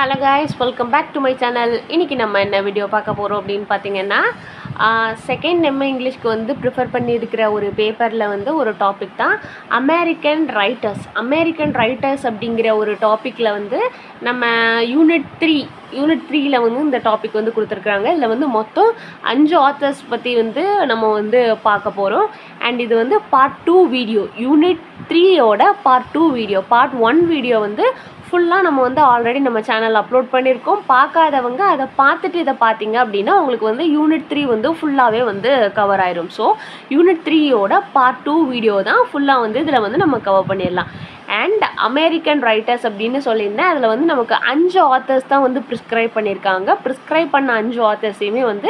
Hello guys, welcome back to my channel. இன்றைக்கி நம்ம என்ன வீடியோ பார்க்க போகிறோம் அப்படின்னு பார்த்தீங்கன்னா, செகண்ட் எம்ஏ இங்கிலீஷ்க்கு வந்து ப்ரிஃபர் பண்ணியிருக்கிற ஒரு பேப்பரில் வந்து ஒரு டாபிக் தான் அமெரிக்கன் ரைட்டர்ஸ் அப்படிங்கிற ஒரு டாப்பிக்கில் வந்து நம்ம யூனிட் 3யில் வந்து இந்த டாபிக் வந்து கொடுத்துருக்குறாங்க. இதில் வந்து மொத்தம் 5 ஆத்தர்ஸ் பற்றி வந்து நம்ம வந்து பார்க்க போகிறோம். அண்ட் இது வந்து பார்ட் 2 வீடியோ, யூனிட் 3யோட பார்ட் 2 வீடியோ. பார்ட் 1 வீடியோ வந்து ஃபுல்லாக நம்ம வந்து ஆல்ரெடி நம்ம சேனல் அப்லோட் பண்ணியிருக்கோம். பார்க்காதவங்க அதை பார்த்துட்டு இதை பார்த்தீங்க அப்படின்னா உங்களுக்கு வந்து யூனிட் 3 வந்து ஃபுல்லாகவே வந்து கவர் ஆயிரும். ஸோ யூனிட் 3யோட பார்ட் 2 வீடியோ தான் ஃபுல்லாக வந்து இதில் வந்து நம்ம கவர் பண்ணிடலாம். அண்ட் அமெரிக்கன் ரைட்டர்ஸ் அப்படின்னு சொல்லியிருந்தேன். அதில் வந்து நமக்கு 5 ஆத்தர்ஸ் தான் வந்து ப்ரிஸ்கிரைப் பண்ணியிருக்காங்க. ப்ரிஸ்கிரைப் பண்ண 5 ஆத்தர்ஸையுமே வந்து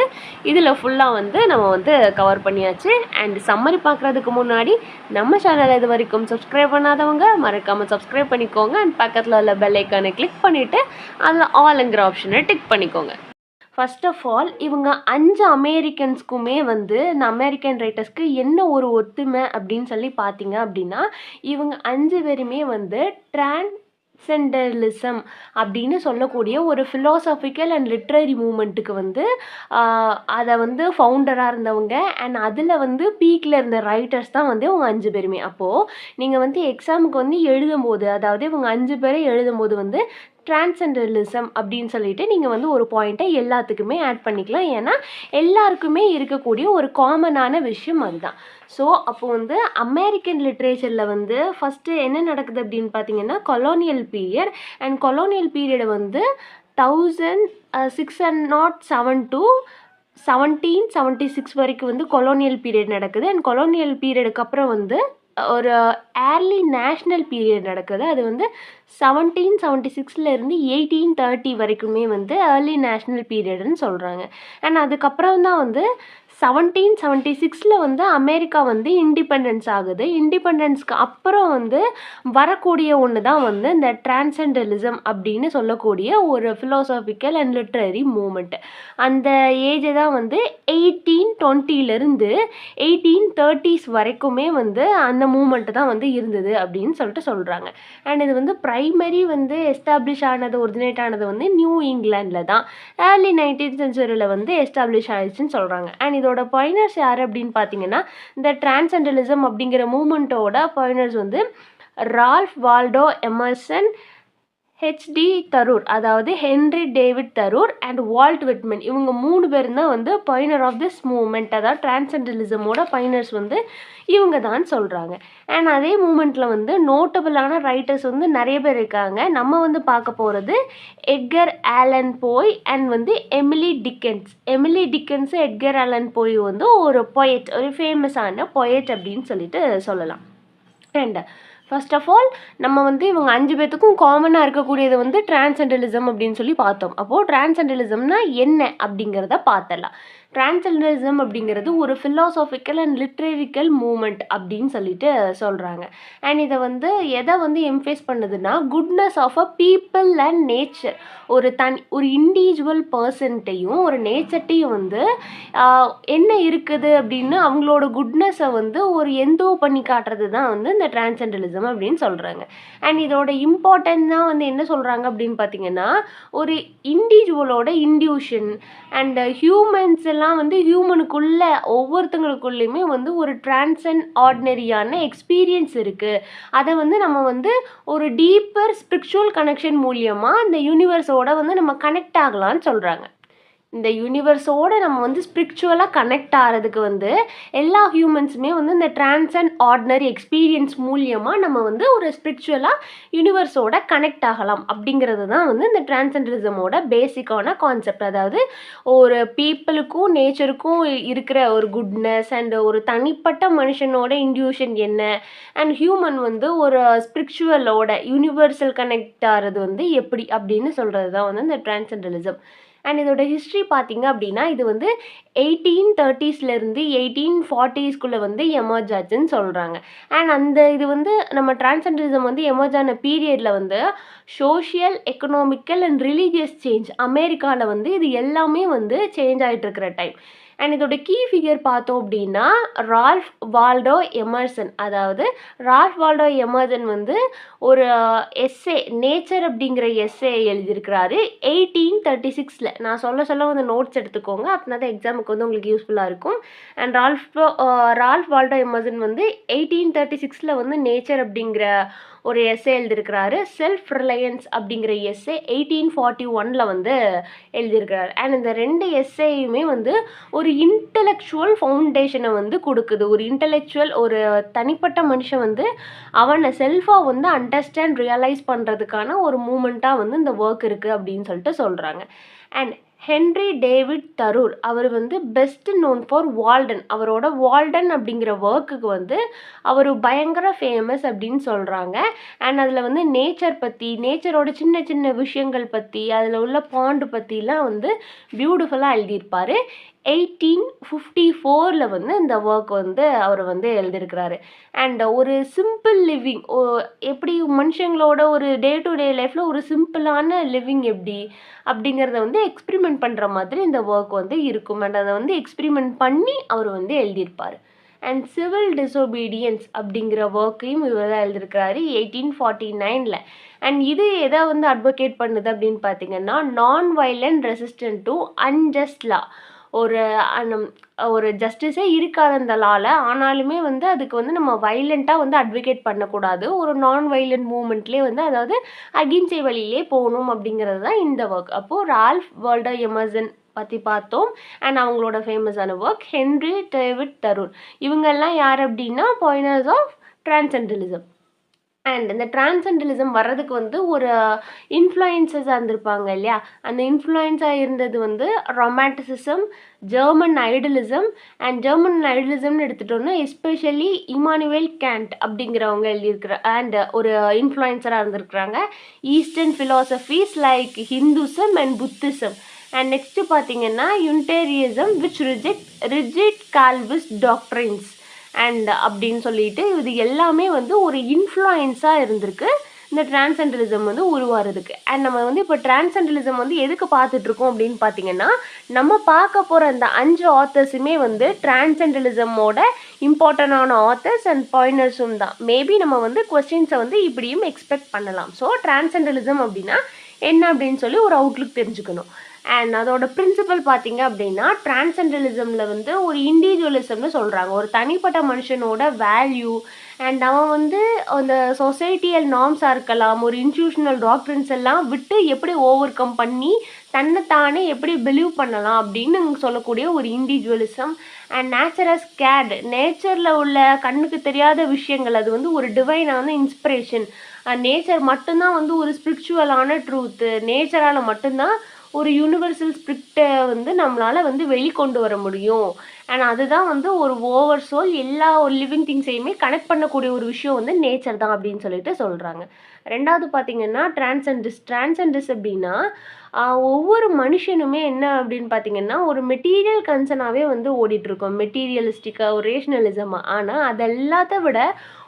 இதில் ஃபுல்லாக வந்து நம்ம வந்து கவர் பண்ணியாச்சு. அண்ட் சம்மரி பார்க்குறதுக்கு முன்னாடி நம்ம சேனலை இது வரைக்கும் சப்ஸ்கிரைப் பண்ணாதவங்க மறக்காமல் சப்ஸ்கிரைப் பண்ணிக்கோங்க. அண்ட் பக்கத்தில் உள்ள பெல் ஐக்கானை கிளிக் பண்ணிவிட்டு அதில் ஆல்ங்கிற ஆப்ஷனை டிக் பண்ணிக்கோங்க. ஃபர்ஸ்ட் ஆஃப் ஆல் இவங்க 5 அமெரிக்கன்ஸ்க்குமே வந்து இந்த அமெரிக்கன் ரைட்டர்ஸ்க்கு என்ன ஒரு ஒத்துமை அப்படின்னு சொல்லி பார்த்தீங்க அப்படின்னா, இவங்க 5 பேருமே வந்து டிரான்சென்டலிசம் அப்படின்னு சொல்லக்கூடிய ஒரு ஃபிலாசபிக்கல் அண்ட் லிட்ரரி மூமெண்ட்டுக்கு வந்து அதை வந்து ஃபவுண்டராக இருந்தவங்க. அண்ட் அதில் வந்து பீக்கில் இருந்த ரைட்டர்ஸ் தான் வந்து இவங்க 5 பேருமே. அப்போது நீங்கள் வந்து எக்ஸாமுக்கு வந்து எழுதும்போது, அதாவது இவங்க 5 பேரை எழுதும்போது வந்து டிரான்சென்டலிசம் அப்படின்னு சொல்லிட்டு நீங்கள் வந்து ஒரு பாயிண்ட்டை எல்லாத்துக்குமே ஆட் பண்ணிக்கலாம். ஏன்னா எல்லாருக்குமே இருக்கக்கூடிய ஒரு காமனான விஷயம் அதுதான். ஸோ அப்போ வந்து அமெரிக்கன் லிட்ரேச்சரில் வந்து ஃபஸ்ட்டு என்ன நடக்குது அப்படின்னு பார்த்தீங்கன்னா, கொலோனியல் பீரியட். அண்ட் கொலோனியல் பீரியடை வந்து 1607 to 1776 வரைக்கும் வந்து கொலோனியல் பீரியட் நடக்குது. அண்ட் கொலோனியல் பீரியடுக்கு அப்புறம் வந்து ஒரு ஏர்லி நேஷ்னல் பீரியட் நடக்குது. அது வந்து 1776லேருந்து 1830 வரைக்குமே வந்து ஏர்லி நேஷ்னல் பீரியட்னு சொல்கிறாங்க. அண்ட் அதுக்கப்புறம் தான் வந்து 1776 வந்து அமெரிக்கா வந்து இண்டிபெண்டன்ஸ் ஆகுது. இண்டிபெண்டன்ஸ்க்கு அப்புறம் வந்து வரக்கூடிய ஒன்று தான் வந்து இந்த டிரான்சென்டலிசம் அப்படின்னு சொல்லக்கூடிய ஒரு ஃபிலாசபிக்கல் அண்ட் லிட்ரரி மூமெண்ட். அந்த ஏஜை தான் வந்து 1820லேருந்து 1830s வரைக்குமே வந்து அந்த மூமெண்ட்டு தான் வந்து இருந்தது அப்படின்னு சொல்லிட்டு சொல்கிறாங்க. அண்ட் இது வந்து ப்ரைமரி வந்து எஸ்டாப்ளிஷ் ஆனது, ஒரிஜினேட் ஆனது வந்து நியூ இங்கிலாண்டில் தான். ஏர்லி 19th சென்ச்சுரியில் வந்து எஸ்டாப்ளிஷ் ஆயிடுச்சுன்னு சொல்கிறாங்க. அண்ட் இதோட பாயினர்ஸ் யார் அப்படின்னு பார்த்தீங்கன்னா, இந்த டிரான்சென்டலிசம் அப்படிங்கிற மூமெண்ட்டோட பாயினர்ஸ் வந்து Ralph Waldo Emerson, HD Thoreau, அதாவது Henry David Thoreau and Walt Whitman, இவங்க 3 பேர் தான் வந்து பாயினர் ஆஃப் திஸ் மூமெண்ட். அதாவது டிரான்சென்டலிசமோட பாயினர்ஸ் வந்து இவங்க தான் சொல்கிறாங்க. அண்ட் அதே மூமெண்ட்டில் வந்து நோட்டபிளான ரைட்டர்ஸ் வந்து நிறைய பேர் இருக்காங்க. நம்ம வந்து பார்க்க போகிறது எட்கர் ஆலன் போய் அண்ட் வந்து எமிலி டிக்கன்ஸ். எட்கர் ஆலன் போய் வந்து ஒரு பொயட், ஒரு ஃபேமஸான பொயட் அப்படின்னு சொல்லிட்டு சொல்லலாம். அண்ட் ஃபர்ஸ்ட் ஆஃப் ஆல் நம்ம வந்து இவங்க 5 பேர்த்துக்கும் காமனாக இருக்கக்கூடியது வந்து டிரான்சென்டலிசம் அப்படின்னு சொல்லி பார்த்தோம். அப்போது டிரான்சென்டலிசம்னா என்ன அப்படிங்கிறத பார்த்துடலாம். டிரான்சென்டலிசம் அப்படிங்கிறது ஒரு ஃபிலாசபிக்கல் அண்ட் லிட்ரரிக்கல் மூமெண்ட் அப்படின்னு சொல்லிட்டு சொல்கிறாங்க. அண்ட் இதை வந்து எதை வந்து எம்ஃபேஸ் பண்ணுதுன்னா, goodness of a people and nature. ஒரு இண்டிவிஜுவல் பர்சன்ட்டையும் ஒரு நேச்சர்ட்டையும் வந்து என்ன இருக்குது அப்படின்னு அவங்களோட குட்னஸை வந்து ஒரு எந்தோ பண்ணி காட்டுறது தான் வந்து இந்த டிரான்சென்டலிசம் அப்படின்னு சொல்கிறாங்க. அண்ட் இதோட இம்பார்ட்டன்ஸ் தான் வந்து என்ன சொல்கிறாங்க அப்படின்னு பார்த்தீங்கன்னா, ஒரு இண்டிவிஜுவலோட இன்டியூஷன் அண்ட் ஹியூமன்ஸ் எல்லாம் வந்து ஹியூமனுக்குள்ள ஒவ்வொருத்தங்களுக்குள்ளேயுமே வந்து ஒரு டிரான்சென்ட் ஆர்டினரியான எக்ஸ்பீரியன்ஸ் இருக்குது. அதை வந்து நம்ம வந்து ஒரு டீப்பர் ஸ்பிரிச்சுவல் கனெக்ஷன் மூலியமாக இந்த யூனிவர்ஸோட வந்து நம்ம கனெக்ட் ஆகலான்னு சொல்கிறாங்க. இந்த யூனிவர்ஸோடு நம்ம வந்து ஸ்பிரிச்சுவலாக கனெக்ட் ஆகிறதுக்கு வந்து எல்லா ஹியூமன்ஸுமே வந்து இந்த டிரான்சென்ட் ஆர்டினரி எக்ஸ்பீரியன்ஸ் மூலியமாக நம்ம வந்து ஒரு ஸ்பிரிச்சுவலாக யூனிவர்ஸோட கனெக்ட் ஆகலாம் அப்படிங்கிறது தான் வந்து இந்த டிரான்சென்டலிசமோட பேசிக்கான கான்செப்ட். அதாவது ஒரு பீப்புளுக்கும் நேச்சருக்கும் இருக்கிற ஒரு குட்னஸ் அண்ட் ஒரு தனிப்பட்ட மனுஷனோட இன்டியூஷன் என்ன, அண்ட் ஹியூமன் வந்து ஒரு ஸ்பிரிச்சுவலோட யூனிவர்சல் கனெக்ட் ஆகிறது வந்து எப்படி அப்படின்னு சொல்கிறது தான் வந்து இந்த டிரான்சென்டலிசம். அண்ட் இதோட ஹிஸ்ட்ரி பார்த்தீங்க அப்படின்னா, இது வந்து 1830ஸ்லேருந்து 1840ஸ்குள்ளே வந்து எமர்ஜ் ஆச்சுன்னு சொல்கிறாங்க. அண்ட் இது வந்து நம்ம டிரான்சென்டலிசம் வந்து எமர்ஜ் ஆன பீரியடில் வந்து social, economical and religious change அமெரிக்காவில் வந்து இது எல்லாமே வந்து சேஞ்ச் ஆகிட்டு இருக்கிற டைம். அண்ட் இதோட கீ ஃபிகர் பார்த்தோம் அப்படின்னா ரால்ஃப் வால்டோ எமர்சன். அதாவது ரால்ஃப் வால்டோ எமர்சன் வந்து ஒரு எஸ்ஸே நேச்சர் அப்படிங்கிற எஸ்ஸே எழுதியிருக்கிறாரு 1836. நான் சொல்ல சொல்ல வந்து நோட்ஸ் எடுத்துக்கோங்க, அப்படின்னா தான் எக்ஸாமுக்கு வந்து உங்களுக்கு யூஸ்ஃபுல்லாக இருக்கும். அண்ட் ரால்ஃப் வால்டோ எமர்சன் வந்து 1836 வந்து நேச்சர் அப்படிங்கிற ஒரு எஸ்ஸே எழுதியிருக்கிறாரு. செல்ஃப் ரிலையன்ஸ் அப்படிங்கிற எஸ்ஸே 1841 வந்து எழுதியிருக்கிறாரு. அண்ட் இந்த 2 எஸ்ஸேயுமே வந்து ஒரு இன்டெலெக்சுவல் ஃபவுண்டேஷனை வந்து கொடுக்குது. ஒரு இன்டெலெக்சுவல் ஒரு தனிப்பட்ட மனுஷன் வந்து அவனை செல்ஃபாக வந்து அண்டர்ஸ்டாண்ட் ரியலைஸ் பண்ணுறதுக்கான ஒரு மூமெண்ட்டாக வந்து இந்த ஒர்க் இருக்குது அப்படின்னு சொல்லிட்டு சொல்கிறாங்க. அண்ட் ஹென்ரி டேவிட் தரூர் அவர் வந்து பெஸ்ட் நோன் ஃபார் வால்டன். அவரோட வால்டன் அப்படிங்கிற ஒர்க்குக்கு வந்து அவர் பயங்கர ஃபேமஸ் அப்படின்னு சொல்கிறாங்க. அண்ட் அதில் வந்து நேச்சர் பற்றி, நேச்சரோட சின்ன சின்ன விஷயங்கள் பற்றி, அதில் உள்ள பாண்டு பற்றிலாம் வந்து பியூட்டிஃபுல்லாக எழுதியிருப்பார். 1854 வந்து இந்த ஒர்க் வந்து அவர் வந்து எழுதியிருக்கிறாரு. அண்ட் ஒரு சிம்பிள் லிவிங், எப்படி மனுஷங்களோட ஒரு டே டு டே லைஃப்பில் ஒரு சிம்பிளான லிவிங் எப்படி அப்படிங்கிறத வந்து எக்ஸ்பிரிமெண்ட் பண்ணுற மாதிரி இந்த ஒர்க் வந்து இருக்கும். அண்ட் அதை வந்து எக்ஸ்பிரிமெண்ட் பண்ணி அவர் வந்து எழுதியிருப்பார். அண்ட் சிவில் டிசோபீடியன்ஸ் அப்படிங்கிற ஒர்க்கையும் இவர் தான் எழுதியிருக்கிறாரு 1849. அண்ட் இது எதை வந்து அட்வொகேட் பண்ணுது அப்படின்னு பார்த்தீங்கன்னா நான் வைலண்ட் ரெசிஸ்டன்ட் டு அன்ஜஸ்ட் லா. ஒரு ஜஸ்டிஸே இருக்காது அந்த லாவில், ஆனாலுமே வந்து அதுக்கு வந்து நம்ம வைலண்ட்டாக வந்து அட்வொகேட் பண்ணக்கூடாது. ஒரு நான் வைலண்ட் மூமெண்ட்லேயே வந்து அதாவது அகிம்சை வழியிலே போகணும் அப்படிங்கிறது தான் இந்த ஒர்க். அப்போது ரால்ஃப் வால்டோ எமர்சன் பற்றி பார்த்தோம். அண்ட் அவங்களோட ஃபேமஸான ஒர்க் ஹென்ரி டேவிட் தரூர். இவங்கெல்லாம் யார் அப்படின்னா பாயினர்ஸ் ஆஃப் டிரான்சென்டலிசம். அண்ட் இந்த டிரான்சென்டலிசம் வர்றதுக்கு வந்து ஒரு இன்ஃப்ளூயன்சஸாக இருந்திருப்பாங்க இல்லையா, அந்த இன்ஃப்ளூயன்ஸாக இருந்தது வந்து ரொமான்டிசிசம், ஜெர்மன் ஐடலிசம். அண்ட் ஜெர்மன் ஐடலிசம்னு எடுத்துட்டோம்னா எஸ்பெஷலி இமானுவேல் கேண்ட் அப்படிங்கிறவங்க எழுதியிருக்கிற அண்ட் ஒரு இன்ஃப்ளூயன்சராக இருந்திருக்கிறாங்க. Eastern philosophies like Hinduism and Buddhism. And next பார்த்தீங்கன்னா யுனிட்டேரியசம் விச் ரிஜிட் கால்விஸ்ட் டாக்ட்ரின்ஸ் அண்ட் அப்படின்னு சொல்லிட்டு இது எல்லாமே வந்து ஒரு இன்ஃப்ளூயன்ஸாக இருந்திருக்கு இந்த டிரான்சென்டலிசம் வந்து உருவாகிறதுக்கு. அண்ட் நம்ம வந்து இப்போ டிரான்சென்டலிசம் வந்து எதுக்கு பார்த்துட்ருக்கோம் அப்படின்னு பார்த்தீங்கன்னா, நம்ம பார்க்க போகிற அந்த 5 ஆத்தர்ஸுமே வந்து டிரான்சென்டலிசமோட இம்பார்ட்டண்டான ஆத்தர்ஸ் அண்ட் பாயினர்ஸும் தான். மேபி நம்ம வந்து கொஸ்டின்ஸை வந்து இப்படியும் எக்ஸ்பெக்ட் பண்ணலாம். ஸோ டிரான்சென்டலிசம் அப்படின்னா என்ன அப்படின்னு சொல்லி ஒரு அவுட்லுக் தெரிஞ்சுக்கணும். அண்ட் அதோட பிரின்சிபல் பார்த்தீங்க அப்படின்னா டிரான்சென்டலிசமில் வந்து ஒரு இண்டிவிஜுவலிசம்னு சொல்கிறாங்க. ஒரு தனிப்பட்ட மனுஷனோட வேல்யூ அண்ட் அவன் வந்து அந்த சொசைட்டியல் நார்ம்ஸாக இருக்கலாம், ஒரு இன்ஸ்டியூஷனல் டாக்ட்ரின்ஸ் எல்லாம் விட்டு எப்படி ஓவர் கம் பண்ணி தன்னைத்தானே எப்படி பிலீவ் பண்ணலாம் அப்படின்னு சொல்லக்கூடிய ஒரு இண்டிவிஜுவலிசம். அண்ட் நேச்சரஸ் கேட், நேச்சரில் உள்ள கண்ணுக்கு தெரியாத விஷயங்கள் அது வந்து ஒரு டிவைனான இன்ஸ்பிரேஷன். நேச்சர் மட்டும்தான் வந்து ஒரு ஸ்பிரிச்சுவலான ட்ரூத்து, நேச்சரால் மட்டும்தான் ஒரு யூனிவர்சல் ஸ்பிரிட்டை வந்து நம்மளால் வந்து வெளிக்கொண்டு வர முடியும். அண்ட் அதுதான் வந்து ஒரு ஓவர் சோல், எல்லா ஒரு லிவிங் திங்ஸையுமே கனெக்ட் பண்ணக்கூடிய ஒரு விஷயம் வந்து நேச்சர் தான் அப்படின்னு சொல்லிட்டு சொல்கிறாங்க. ரெண்டாவது பார்த்தீங்கன்னா டிரான்சென்டிஸ் அப்படின்னா ஒவ்வொரு மனுஷனுமே என்ன அப்படின்னு பார்த்தீங்கன்னா ஒரு மெட்டீரியல் கன்சர்னாகவே வந்து ஓடிட்டுருக்கோம், மெட்டீரியலிஸ்டிக்காக ஒரு ரேஷ்னலிசமாக. ஆனால் அது எல்லாத்த விட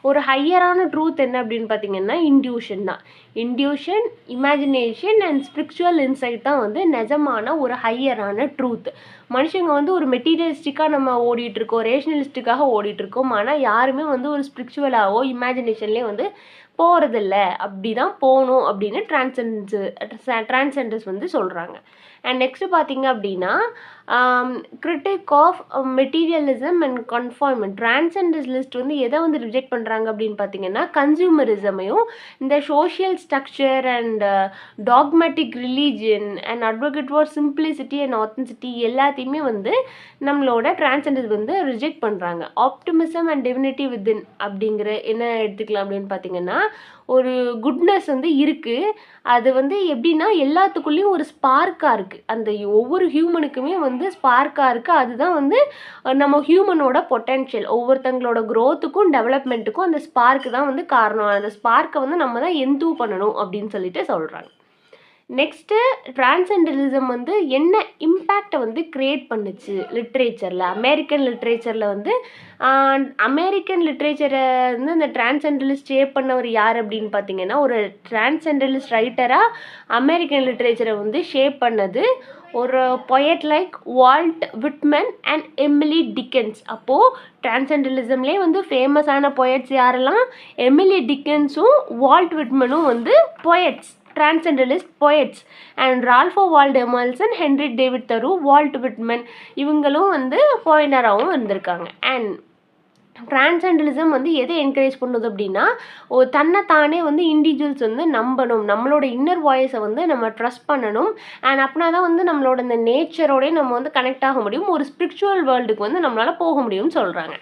ஒரு ஹையரான ட்ரூத் என்ன அப்படின்னு பார்த்தீங்கன்னா இன்ட்யூஷன் தான். Intuition, imagination and spiritual inside தான் வந்து நிஜமான ஒரு ஹையரான ட்ரூத். மனுஷங்க வந்து ஒரு மெட்டீரியலிஸ்டிக்காக நம்ம ஓடிட்டுருக்கோம், ரேஷ்னலிஸ்டிக்காக ஓடிட்டுருக்கோம். ஆனால் யாருமே வந்து ஒரு ஸ்பிரிச்சுவலாகவோ இமேஜினேஷன்லேயே வந்து போகிறதில்ல. அப்படி தான் போகணும் அப்படின்னு டிரான்சென்டர்ஸ் வந்து சொல்கிறாங்க. அண்ட் நெக்ஸ்ட்டு பார்த்தீங்க அப்படின்னா கிரிட்டிக் ஆஃப் மெட்டீரியலிசம் அண்ட் கன்ஃபார்மெண்ட். டிரான்சென்டலிஸ்ட் வந்து எதை வந்து ரிஜெக்ட் பண்ணுறாங்க அப்படின்னு பார்த்தீங்கன்னா கன்சியூமரிசமையும் இந்த social structure and dogmatic religion and advocate for simplicity and authenticity எல்லாத்தையுமே வந்து நம்மளோட டிரான்சென்டர்ஸ் வந்து ரிஜெக்ட் பண்ணுறாங்க. ஆப்டிமிசம் அண்ட் டிவினிட்டி வித்தின் அப்படிங்கிற என்ன எடுத்துக்கலாம் அப்படின்னு பார்த்தீங்கன்னா ஒரு குட்னஸ் வந்து இருக்குது. அது வந்து எப்படின்னா எல்லாத்துக்குள்ளேயும் ஒரு ஸ்பார்க்காக இருக்குது, அந்த ஒவ்வொரு ஹியூமனுக்குமே வந்து ஸ்பார்க்காக இருக்குது. அதுதான் வந்து நம்ம ஹியூமனோட பொட்டென்ஷியல், ஒவ்வொருத்தங்களோட க்ரோத்துக்கும் டெவலப்மெண்ட்டுக்கும் அந்த ஸ்பார்க்கு தான் வந்து காரணம். அந்த ஸ்பார்க்கை வந்து நம்ம தான் எந்தூ பண்ணணும் அப்படின்னு சொல்லிட்டு சொல்கிறாங்க. நெக்ஸ்ட்டு டிரான்சென்டலிசம் வந்து என்ன இம்பேக்டை வந்து க்ரியேட் பண்ணுச்சு லிட்ரேச்சரில், அமெரிக்கன் லிட்ரேச்சரில் வந்து அமெரிக்கன் லிட்ரேச்சரை வந்து இந்த டிரான்சென்டலிஸ்ட் ஷேப் பண்ணவர் யார் அப்படின்னு பார்த்தீங்கன்னா, ஒரு டிரான்சென்டலிஸ்ட் ரைட்டராக அமெரிக்கன் லிட்ரேச்சரை வந்து ஷேப் பண்ணது ஒரு poet like Walt Whitman and Emily Dickens. அப்போது டிரான்சென்டலிசம்லேயே வந்து ஃபேமஸான பொயட்ஸ் யாரெல்லாம்? எமிலி டிக்கன்ஸும் வால்ட் விட்மனும் வந்து poets, transcendentalist poets. And Ralph Waldo Emerson, Henry David Thoreau, Walt Whitman இவங்களும் வந்து பொயினராகவும் இருந்திருக்காங்க. அண்ட் டிரான்சென்டலிசம் வந்து எதை என்கரேஜ் பண்ணுது அப்படின்னா, தன்னைத்தானே வந்து இண்டிவிஜுவல்ஸ் வந்து நம்பணும், நம்மளோட இன்னர் வாய்ஸை வந்து நம்ம ட்ரஸ்ட் பண்ணணும். அண்ட் அப்படின்னா தான் வந்து நம்மளோட இந்த நேச்சரோடய நம்ம வந்து கனெக்ட் ஆக முடியும், ஒரு ஸ்பிரிச்சுவல் வேர்ல்டுக்கு வந்து நம்மளால் போக முடியும்னு சொல்கிறாங்க.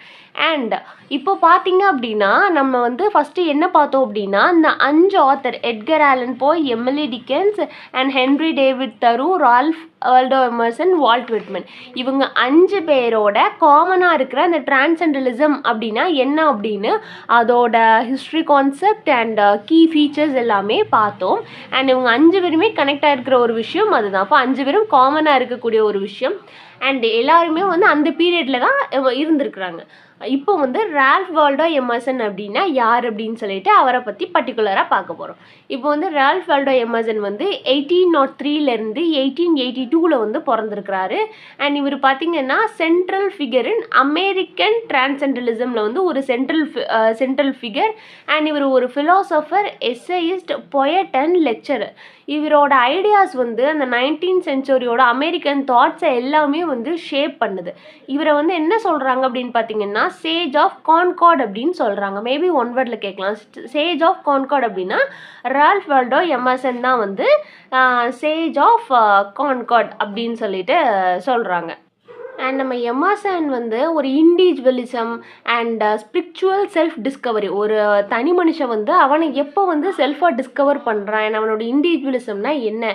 அண்ட் இப்போ பார்த்தீங்க அப்படின்னா நம்ம வந்து ஃபஸ்ட்டு என்ன பார்த்தோம் அப்படின்னா, இந்த 5 author Edgar Allan Poe, Emily Dickinson and Henry David Thoreau, Ralph Waldo Emerson, Walt Whitman இவங்க 5 பேரோட காமனாக இருக்கிற அந்த டிரான்சென்டலிசம் அப்படின்னா என்ன அப்படின்னு அதோட history concept and key features எல்லாமே பார்த்தோம். அண்ட் இவங்க 5 பேருமே கனெக்ட் ஆகிருக்கிற ஒரு விஷயம் அதுதான். அப்போ 5 பேரும் காமனாக இருக்கக்கூடிய ஒரு விஷயம். அண்ட் எல்லாருமே வந்து அந்த பீரியடில் தான் இருந்திருக்கிறாங்க. இப்போ வந்து ரால்ஃப் வால்டோ எமர்சன் அப்படின்னா யார் அப்படின்னு சொல்லிட்டு அவரை பற்றி பர்டிகுலராக பார்க்க போகிறோம். இப்போ வந்து ரால்ஃப் வால்டோ எமர்சன் வந்து 1803 1882 வந்து பிறந்திருக்கிறாரு. அண்ட் இவர் பார்த்தீங்கன்னா சென்ட்ரல் ஃபிகர் இன் அமெரிக்கன் டிரான்சென்டலிசமில் வந்து ஒரு சென்ட்ரல் ஃபிகர். அண்ட் இவர் ஒரு philosopher, essayist, poet and lecturer. இவரோட ஐடியாஸ் வந்து அந்த 19th சென்ச்சுரியோட அமெரிக்கன் தாட்ஸை எல்லாமே வந்து ஷேப் பண்ணுது. இவரை வந்து என்ன சொல்கிறாங்க அப்படின்னு பார்த்தீங்கன்னா, சேஜ் ஆஃப் கான்கார்ட் அப்படின்னு சொல்கிறாங்க. மேபி ஒன் வேர்டில் கேட்கலாம், சேஜ் ஆஃப் கான்கார்ட் அப்படின்னா ரால்ஃப் வால்டோ எமர்சன் தான் வந்து சேஜ் ஆஃப் கான்கார்ட் அப்படின்னு சொல்லிட்டு சொல்கிறாங்க. அண்ட் நம்ம எமர்சன் வந்து ஒரு individualism and spiritual self Discovery, ஒரு தனி மனுஷன் வந்து அவனை எப்போ வந்து செல்ஃபாக டிஸ்கவர் பண்ணுறான், அண்ட் அவனோட இண்டிவிஜுவலிசம்னா என்ன,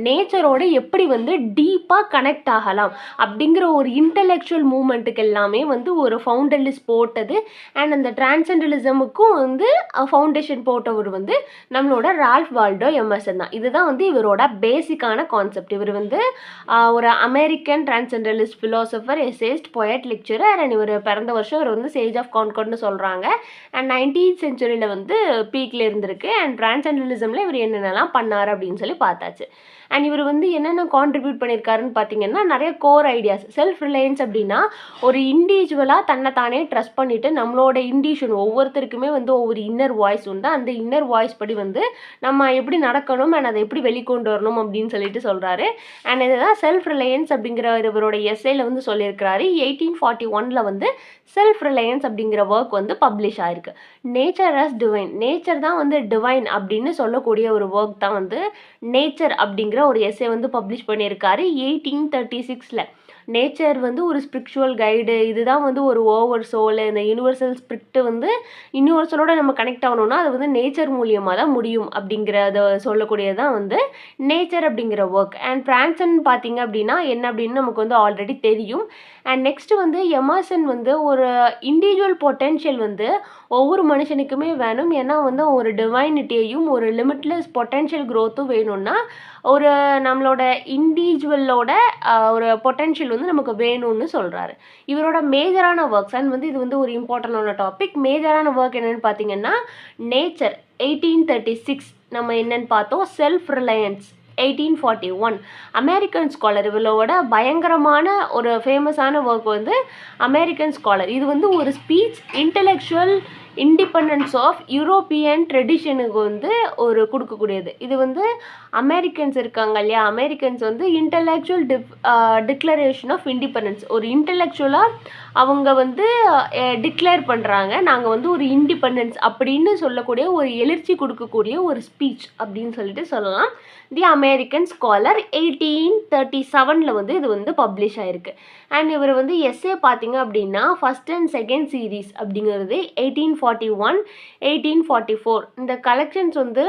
நேச்சரோட எப்படி வந்து டீப்பாக கனெக்ட் ஆகலாம் அப்படிங்கிற ஒரு இன்டலெக்சுவல் மூமெண்ட்டுக்கு எல்லாமே வந்து ஒரு ஃபவுண்டலிஸ்ட் போட்டது. அண்ட் அந்த டிரான்சென்டலிசமுக்கும் வந்து ஃபவுண்டேஷன் போட்டவர் வந்து நம்மளோட ரால்ஃப் வால்டோ எமர்சன் தான். இதுதான் வந்து இவரோட பேசிக்கான கான்செப்ட். இவர் வந்து ஒரு American transcendentalist philosopher, essayist, poet, lecturer. And இவர் பிறந்த வருஷம் இவர் வந்து சேஜ் ஆஃப் கான்கார்ட்னு சொல்கிறாங்க. அண்ட் 19th சென்ச்சுரியில் வந்து பீக்கில் இருந்திருக்கு. அண்ட் டிரான்சென்டலிசமில் இவர் என்னென்னலாம் பண்ணார் அப்படின்னு சொல்லி பார்த்தாச்சு. அண்ட் இவர் வந்து என்னென்ன கான்ட்ரிபியூட் பண்ணியிருக்காருன்னு பார்த்தீங்கன்னா, நிறைய கோர் ஐடியாஸ். செல்ஃப் ரிலையன்ஸ் அப்படின்னா ஒரு இண்டிவிஜுவலாக தன்னைத்தானே ட்ரஸ்ட் பண்ணிவிட்டு நம்மளோட இண்டிவிஜுவல் ஒவ்வொருத்தருக்குமே வந்து ஒவ்வொரு இன்னர் வாய்ஸ் உண்டு. அந்த இன்னர் வாய்ஸ் படி வந்து நம்ம எப்படி நடக்கணும் அண்ட் அதை எப்படி வெளிக்கொண்டு வரணும் அப்படின்னு சொல்லிட்டு சொல்கிறாரு. அண்ட் இதுதான் செல்ஃப் ரிலையன்ஸ் அப்படிங்கிற இவரோட எஸ்ஸேல வந்து சொல்லியிருக்கிறாரு. 1841 வந்து செல்ஃப் ரிலையன்ஸ் அப்படிங்கிற ஒர்க் வந்து பப்ளிஷ் ஆயிருக்கு. நேச்சர் அஸ் டிவைன், நேச்சர் தான் வந்து டிவைன் அப்படின்னு சொல்லக்கூடிய ஒரு ஒர்க் தான் வந்து நேச்சர் அப்படிங்கிற ஒரு எஸ்ஸே வந்து பப்ளிஷ் பண்ணியிருக்காரு 1836. நேச்சர் வந்து ஒரு ஸ்பிரிச்சுவல் கைடு, இதுதான் வந்து ஒரு ஓவர் சோல், இந்த யூனிவர்சல் ஸ்பிரிட் வந்து யூனிவர்சலோட நம்ம கனெக்ட் ஆகணும்னா அது வந்து நேச்சர் மூலியமாக தான் முடியும் அப்படிங்கிறத சொல்லக்கூடியதான் வந்து நேச்சர் அப்படிங்கிற ஒர்க். அண்ட் பிரான்சன் பார்த்தீங்க அப்படின்னா என்ன அப்படின்னு நமக்கு வந்து ஆல்ரெடி தெரியும். அண்ட் நெக்ஸ்ட்டு வந்து எமர்சன் வந்து ஒரு இண்டிவிஜுவல் பொட்டென்ஷியல் வந்து ஒவ்வொரு மனுஷனுக்குமே வேணும். ஏன்னா வந்து ஒரு டிவைனிட்டியையும் ஒரு லிமிட்லெஸ் பொட்டென்ஷியல் க்ரோத்தும் வேணும்னா ஒரு நம்மளோட இண்டிவிஜுவலோட ஒரு பொட்டென்ஷியல் வந்து நமக்கு வேணும்னு சொல்கிறாரு. இவரோட மேஜரான ஒர்க்ஸ், அண்ட் வந்து இது வந்து ஒரு இம்பார்ட்டண்டான டாபிக். மேஜரான ஒர்க் என்னென்னு பார்த்தீங்கன்னா நேச்சர் 1836 நம்ம என்னென்னு பார்த்தோம். Self Reliance 1841. அமெரிக்கன் ஸ்காலர், இவளோட பயங்கரமான ஒரு ஃபேமஸான ஒர்க் வந்து அமெரிக்கன் ஸ்காலர். இது வந்து ஒரு speech intellectual independence of European ட்ரெடிஷனுக்கு வந்து ஒரு கொடுக்கக்கூடியது. இது வந்து அமெரிக்கன்ஸ் இருக்காங்க இல்லையா, அமெரிக்கன்ஸ் வந்து இன்டெலெக்சுவல் டிக்ளரேஷன் ஆஃப் இண்டிபெண்டன்ஸ், ஒரு இன்டெலெக்சுவலாக அவங்க வந்து டிக்ளேர் பண்ணுறாங்க நாங்கள் வந்து ஒரு இண்டிபெண்டன்ஸ் அப்படின்னு சொல்லக்கூடிய ஒரு எழுச்சி கொடுக்கக்கூடிய ஒரு ஸ்பீச் அப்படின்னு சொல்லிட்டு சொல்லலாம். தி அமெரிக்கன் ஸ்காலர் 1837 வந்து இது வந்து பப்ளிஷ் ஆயிருக்கு. அண்ட் இவர் வந்து எஸ்ஸே பார்த்தீங்க அப்படின்னா ஃபஸ்ட் அண்ட் செகண்ட் சீரீஸ் அப்படிங்கிறது 1841 1844. இந்த கலெக்ஷன்ஸ் வந்து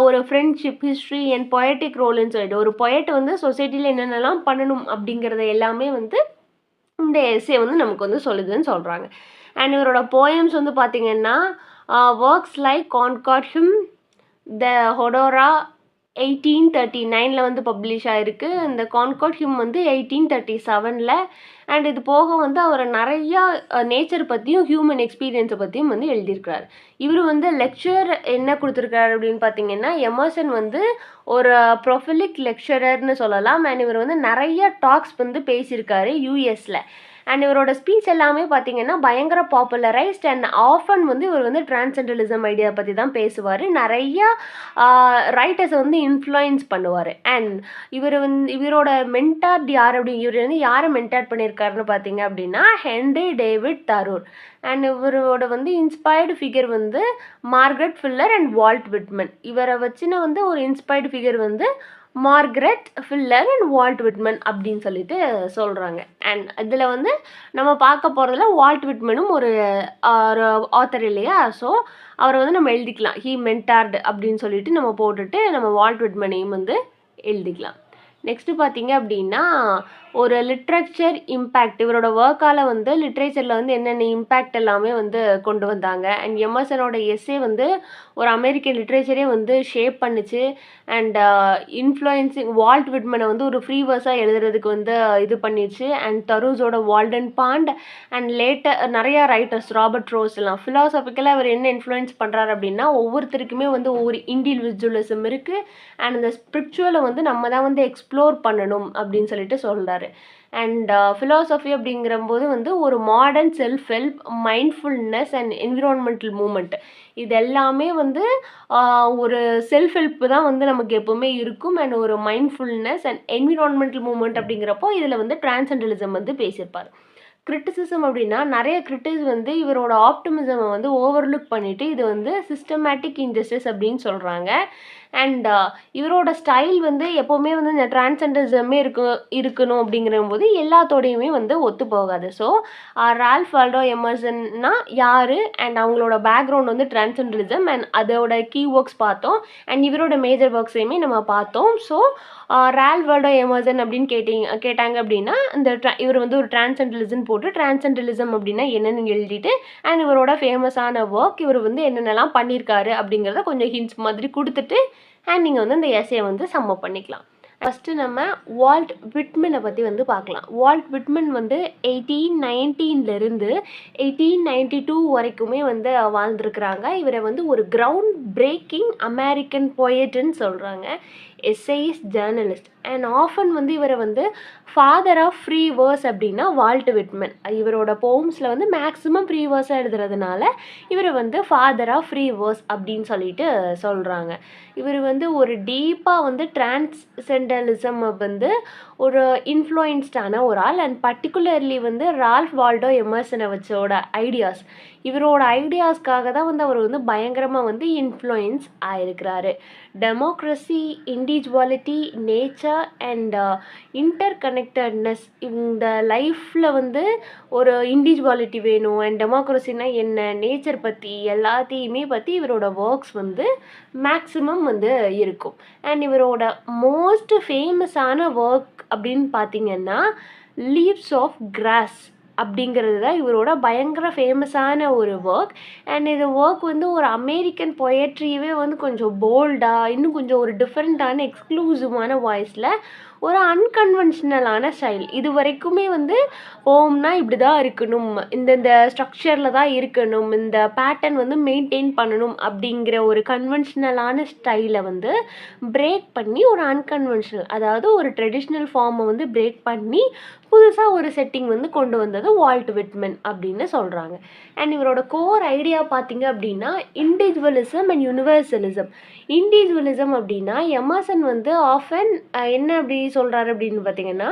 ஒரு ஃப்ரெண்ட்ஷிப், ஹிஸ்ட்ரி அண்ட் பொயட்டிக் ரோல்னு சொல்லிட்டு ஒரு பொயட் வந்து சொசைட்டியில் என்னென்னலாம் பண்ணணும் அப்படிங்கிறத எல்லாமே வந்து இந்த எஸ்ஸே வந்து நமக்கு வந்து சொல்லுதுன்னு சொல்கிறாங்க. அண்ட் இவரோட போயம்ஸ் வந்து பார்த்திங்கன்னா ஒர்க்ஸ் லைக் கான்கார்ட் ஹிம், த ஹொடோரா, 1839 வந்து பப்ளிஷ் ஆயிருக்கு. இந்த கான்கார்ட் ஹிம் வந்து 1837 அண்ட் இது போக வந்து அவர் நிறையா நேச்சர் பற்றியும் ஹியூமன் எக்ஸ்பீரியன்ஸை பற்றியும் வந்து எழுதியிருக்கிறார். இவர் வந்து லெக்சர் என்ன கொடுத்துருக்காரு அப்படின்னு பார்த்தீங்கன்னா, எமர்சன் வந்து ஒரு ப்ரொஃபிலிக் லெக்சரர்னு சொல்லலாம். அண்ட் இவர் வந்து நிறைய டாக்ஸ் வந்து பேசியிருக்காரு யூஎஸில். அண்ட் இவரோட ஸ்பீச் எல்லாமே பார்த்தீங்கன்னா பயங்கர பாப்புலரைஸ்ட் அண்ட் ஆஃபன் வந்து இவர் வந்து டிரான்சென்டலிசம் ஐடியா பற்றி தான் பேசுவார். நிறையா ரைட்டர்ஸை வந்து இன்ஃப்ளூயன்ஸ் பண்ணுவார். அண்ட் இவரோட மென்டார் யார் இவர் வந்து யாரை மென்டார் பண்ணியிருக்காருன்னு பார்த்தீங்க அப்படின்னா ஹென்ரி டேவிட் தரூர். அண்ட் இவரோட வந்து இன்ஸ்பயர்டு ஃபிகர் வந்து Margaret Fuller and Walt Whitman. இவரை வச்சுன வந்து ஒரு இன்ஸ்பயர்டு ஃபிகர் வந்து Margaret Fuller and Walt Whitman அப்படின்னு சொல்லிட்டு சொல்கிறாங்க. அண்ட் இதில் வந்து நம்ம பார்க்க போகிறதுல வால்ட் விட்மனும் ஒரு ஆத்தர் இல்லையா, ஸோ அவரை வந்து நம்ம எழுதிக்கலாம் ஹீ மென்டார்டு அப்படின்னு சொல்லிட்டு நம்ம போட்டுட்டு நம்ம வால்ட் விட்மனையும் வந்து எழுதிக்கலாம். நெக்ஸ்ட்டு பார்த்தீங்க அப்படின்னா ஒரு லிட்ரேச்சர் இம்பேக்ட். இவரோட ஒர்க்கால் வந்து லிட்ரேச்சரில் வந்து என்னென்ன இம்பேக்ட் எல்லாமே வந்து கொண்டு வந்தாங்க. அண்ட் எமர்சனோட எஸ்ஸே வந்து ஒரு அமெரிக்கன் லிட்ரேச்சரே வந்து ஷேப் பண்ணுச்சு. அண்ட் இன்ஃப்ளூயன்ஸிங் வால்ட் விட்மனை வந்து ஒரு ஃப்ரீ வேர்ஸாக எழுதுறதுக்கு வந்து இது பண்ணிடுச்சு. அண்ட் தரூஸோட வால்டன் பாண்ட் அண்ட் லேட்டர் நிறையா ரைட்டர்ஸ் ராபர்ட் ரோஸ் எல்லாம் ஃபிலாசபிக்கலாக அவர் என்ன இன்ஃப்ளூயன்ஸ் பண்ணுறாரு அப்படின்னா ஒவ்வொருத்தருக்குமே வந்து ஒவ்வொரு இண்டிவிஜுவலிசம் இருக்குது. அண்ட் அந்த ஸ்பிரிச்சுவலை வந்து நம்ம தான் வந்து எக்ஸ்ப்ளோர் பண்ணணும் அப்படின்னு சொல்லிட்டு சொல்கிறாரு. அண்ட் ஃபிலாசபி அப்படிங்கிறபோது வந்து ஒரு modern self help, mindfulness and environmental movement இது எல்லாமே வந்து ஒரு செல்ஃப் ஹெல்ப் தான் வந்து நமக்கு எப்போவுமே இருக்கும். அண்ட் ஒரு மைண்ட்ஃபுல்னஸ் அண்ட் என்விரான்மெண்டல் மூமெண்ட் அப்படிங்கிறப்போ இதில் வந்து டிரான்சென்டலிசம் வந்து பேசியிருப்பார். கிரிட்டிசிசம் அப்படின்னா நிறைய கிரிட்டிக்ஸ் வந்து இவரோட ஆப்டிமிசமை வந்து ஓவர்லுக் பண்ணிவிட்டு இது வந்து சிஸ்டமேட்டிக் இன்ஜஸ்டிஸ் அப்படின்னு சொல்கிறாங்க. அண்ட் இவரோட ஸ்டைல் வந்து எப்போவுமே வந்து இந்த டிரான்சென்டலிசமே இருக்கணும் அப்படிங்கிற போது எல்லாத்தோடையுமே வந்து ஒத்து போகாது. ஸோ ரால்ஃப் வால்டோ எமர்சன்னா யார் அண்ட் அவங்களோட பேக்ரவுண்ட் வந்து டிரான்சென்டலிசம் அண்ட் அதோட கீ ஒர்க்ஸ் பார்த்தோம். அண்ட் இவரோட மேஜர் ஒர்க்ஸையுமே நம்ம பார்த்தோம். ஸோ ரால்ஃப் வால்டோ எமர்சன் அப்படின்னு கேட்டாங்க அப்படின்னா இவர் வந்து ஒரு டிரான்சென்டலிசம் போட்டு டிரான்சென்டலிசம் அப்படின்னா என்னென்னு எழுதிட்டு அண்ட் இவரோட ஃபேமஸான ஒர்க் இவர் வந்து என்னென்னலாம் பண்ணியிருக்காரு அப்படிங்கிறத கொஞ்சம் ஹிண்ட்ஸ் மாதிரி கொடுத்துட்டு அண்ட் நீங்கள் வந்து இந்த எஸ்ஸையை வந்து சம்மப் பண்ணிக்கலாம். ஃபஸ்ட்டு நம்ம வால்ட் விட்மனை பற்றி வந்து பார்க்கலாம். வால்ட் விட்மன் வந்து 1819 1892 வரைக்குமே வந்து வாழ்ந்துருக்குறாங்க. இவரை வந்து ஒரு கிரவுண்ட் பிரேக்கிங் அமெரிக்கன் போயட்ன்னு சொல்கிறாங்க. எஸ்ஐஸ் ஜேர்னலிஸ்ட் அண்ட் ஆஃபன் வந்து இவரை வந்து ஃபாதர் ஆஃப் ஃப்ரீ வேர்ஸ் அப்படின்னா வால்ட் விட்மன். இவரோட போம்ஸில் வந்து மேக்ஸிமம் ஃப்ரீ வேர்ஸாக எழுதுறதுனால இவரை வந்து ஃபாதர் ஆஃப் ஃப்ரீ வேர்ஸ் அப்படின்னு சொல்லிட்டு சொல்கிறாங்க. இவர் வந்து ஒரு டீப்பாக வந்து டிரான்சென்டலிசம் வந்து ஒரு இன்ஃப்ளூயன்ஸ்டான ஒரு ஆள். அண்ட் பர்டிகுலர்லி வந்து ரால்ஃப் வால்டோ எமர்சனை வச்சோட ஐடியாஸ் இவரோட ஐடியாஸ்க்காக தான் வந்து அவர் வந்து பயங்கரமாக வந்து இன்ஃப்ளூயன்ஸ் ஆயிருக்கிறாரு. Democracy, individuality, nature and interconnectedness இந்த லைஃப்பில் வந்து ஒரு இண்டிவிஜுவாலிட்டி வேணும் அண்ட் டெமோக்ரஸினா என்ன, நேச்சர் பற்றி எல்லாத்தையுமே பற்றி இவரோட ஒர்க்ஸ் வந்து மேக்ஸிமம் வந்து இருக்கும். அண்ட் இவரோட மோஸ்ட் ஃபேமஸான ஒர்க் அப்படின்னு பார்த்தீங்கன்னா லீவ்ஸ் ஆஃப் கிராஸ் அப்படிங்கிறது தான் இவரோட பயங்கர ஃபேமஸான ஒரு ஒர்க். அண்ட் இந்த ஒர்க் வந்து ஒரு அமெரிக்கன் பொயட்ரியவே வந்து கொஞ்சம் போல்டாக இன்னும் கொஞ்சம் ஒரு டிஃப்ரெண்ட்டான எக்ஸ்க்ளூசிவான வாய்ஸில் ஒரு அன்கன்வென்ஷனலான ஸ்டைல். இது வரைக்குமே வந்து போம்னா இப்படி தான் இருக்கணும், இந்த ஸ்ட்ரக்சரில் தான் இருக்கணும், இந்த பேட்டர்ன் வந்து மெயின்டைன் பண்ணணும் அப்படிங்கிற ஒரு கன்வென்ஷனலான ஸ்டைலை வந்து பிரேக் பண்ணி ஒரு அன்கன்வென்ஷனல் அதாவது ஒரு ட்ரெடிஷ்னல் ஃபார்மை வந்து பிரேக் பண்ணி புதுசாக ஒரு செட்டிங் வந்து கொண்டு வந்தது வால்ட் விட்மன் அப்படின்னு சொல்கிறாங்க. அண்ட் இவரோட கோர் ஐடியா பார்த்தீங்க அப்படின்னா இண்டிவிஜுவலிசம் அண்ட் யூனிவர்சலிசம். இண்டிவிஜுவலிசம் அப்படின்னா எமர்சன் வந்து ஆஃபன் என்ன அப்படி சொல்கிறாரு அப்படின்னு பார்த்தீங்கன்னா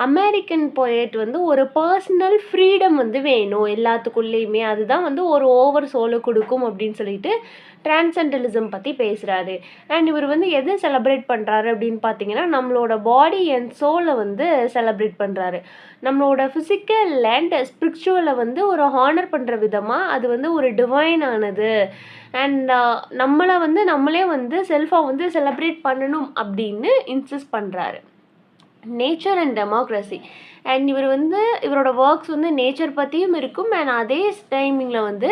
அமெரிக்கன் போயட் வந்து ஒரு பர்சனல் ஃப்ரீடம் வந்து வேணும் எல்லாத்துக்குள்ளேயுமே, அதுதான் வந்து ஒரு ஓவர் சோலை கொடுக்கும் அப்படின்னு சொல்லிட்டு டிரான்சென்டலிசம் பற்றி பேசுகிறாரு. அண்ட் இவர் வந்து எதை செலிப்ரேட் பண்ணுறாரு அப்படின்னு பார்த்தீங்கன்னா நம்மளோட பாடி அண்ட் சோலை வந்து செலிப்ரேட் பண்ணுறாரு. நம்மளோட ஃபிசிக்கல் அண்ட் ஸ்பிரிச்சுவலை வந்து ஒரு ஹானர் பண்ணுற விதமாக அது வந்து ஒரு டிவைன் ஆனது அண்ட் நம்மளை வந்து நம்மளே வந்து செல்ஃபாக வந்து செலிப்ரேட் பண்ணணும் அப்படின்னு இன்சிஸ்ட் பண்ணுறாரு. Nature and democracy. அண்ட் இவர் வந்து இவரோட ஒர்க்ஸ் வந்து நேச்சர் பற்றியும் இருக்கும் அண்ட் அதே டைமிங்கில் வந்து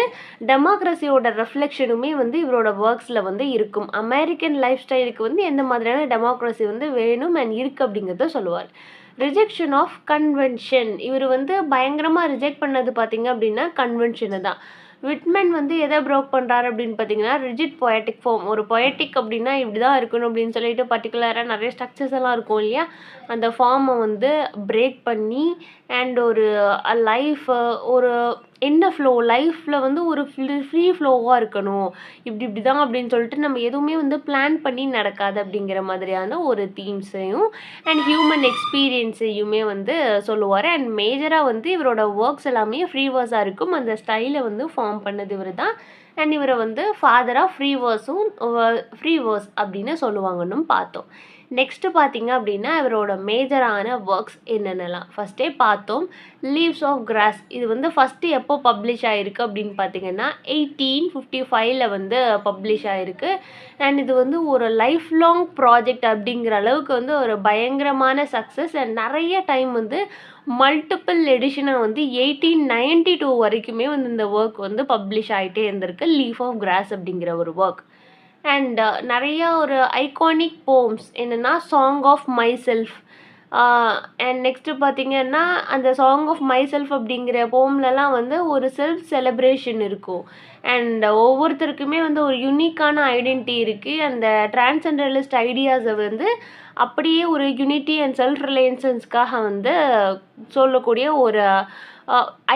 டெமோக்ரஸியோட ரெஃப்ளெக்ஷனுமே வந்து இவரோட ஒர்க்ஸில் வந்து இருக்கும். அமெரிக்கன் லைஃப் ஸ்டைலுக்கு வந்து எந்த மாதிரியான டெமோக்ரஸி வந்து வேணும் அண்ட் இருக்குது அப்படிங்கிறத சொல்லுவார். Rejection of convention. இவர் வந்து பயங்கரமாக ரிஜெக்ட் பண்ணது பார்த்தீங்க அப்படின்னா கன்வென்ஷனை தான். விட்மன் வந்து எதை ப்ரோக் பண்ணுறாரு அப்படின்னு பார்த்தீங்கன்னா ரிஜிட் பொயட்டிக் ஃபார்ம். ஒரு பொயட்டிக் அப்படின்னா இப்படி தான் இருக்கணும் அப்படின்னு சொல்லிட்டு பர்டிகுலராக நிறைய ஸ்ட்ரக்சர்ஸ் எல்லாம் இருக்கும் இல்லையா, அந்த ஃபார்மை வந்து பிரேக் பண்ணி அண்ட் ஒரு லைஃப் ஒரு என்ன ஃப்ளோ லைஃப்பில் வந்து ஒரு ஃப்ரீ ஃப்ளோவாக இருக்கணும், இப்படி தான் அப்படின்னு சொல்லிட்டு நம்ம எதுவுமே வந்து பிளான் பண்ணி நடக்காது அப்படிங்கிற மாதிரியான ஒரு தீம்ஸையும் அண்ட் ஹியூமன் எக்ஸ்பீரியன்ஸையுமே வந்து சொல்லுவார். அண்ட் மேஜராக வந்து இவரோட ஒர்க்ஸ் எல்லாமே ஃப்ரீவர்ஸாக இருக்கும். அந்த ஸ்டைலை வந்து ஃபார்ம் பண்ணது இவர் தான். அண்ட் இவரை வந்து ஃபாதர் ஆஃப் ஃப்ரீவர்ஸ் அப்படின்னு சொல்லுவாங்கன்னு பார்த்தோம். நெக்ஸ்ட்டு பார்த்தீங்க அப்படின்னா இவரோட மேஜரான ஒர்க்ஸ் என்னென்னலாம் ஃபஸ்ட்டே பார்த்தோம். Leaves of grass. இது வந்து ஃபஸ்ட்டு எப்போ பப்ளிஷ் ஆகிருக்கு அப்படின்னு பார்த்தீங்கன்னா 1855 வந்து பப்ளிஷ் ஆகிருக்கு. அண்ட் இது வந்து ஒரு லைஃப் லாங் ப்ராஜெக்ட் அப்படிங்கிற அளவுக்கு வந்து ஒரு பயங்கரமான சக்ஸஸ். அண்ட் நிறைய டைம் வந்து மல்டிபிள் எடிஷனாக வந்து 1892 வரைக்குமே வந்து இந்த ஒர்க் வந்து பப்ளிஷ் ஆகிட்டே இருந்திருக்கு. லீஃப் ஆஃப் கிராஸ் அப்படிங்கிற ஒரு ஒர்க். அண்ட் நிறைய ஒரு ஐகானிக் போம்ஸ் என்னென்னா song of myself. And next பார்த்தீங்கன்னா அந்த சாங் ஆஃப் மை செல்ஃப் அப்படிங்கிற போம்லலாம் வந்து ஒரு செல்ஃப் செலிப்ரேஷன் இருக்கும். அண்ட் ஒவ்வொருத்தருக்குமே வந்து ஒரு யூனிக்கான ஐடென்டிட்டி இருக்குது. அந்த டிரான்ஸெண்டரலிஸ்ட் ஐடியாஸை வந்து அப்படியே ஒரு யூனிட்டி அண்ட் செல்ஃப் ரிலையன்ஸன்ஸ்க்காக வந்து சொல்லக்கூடிய ஒரு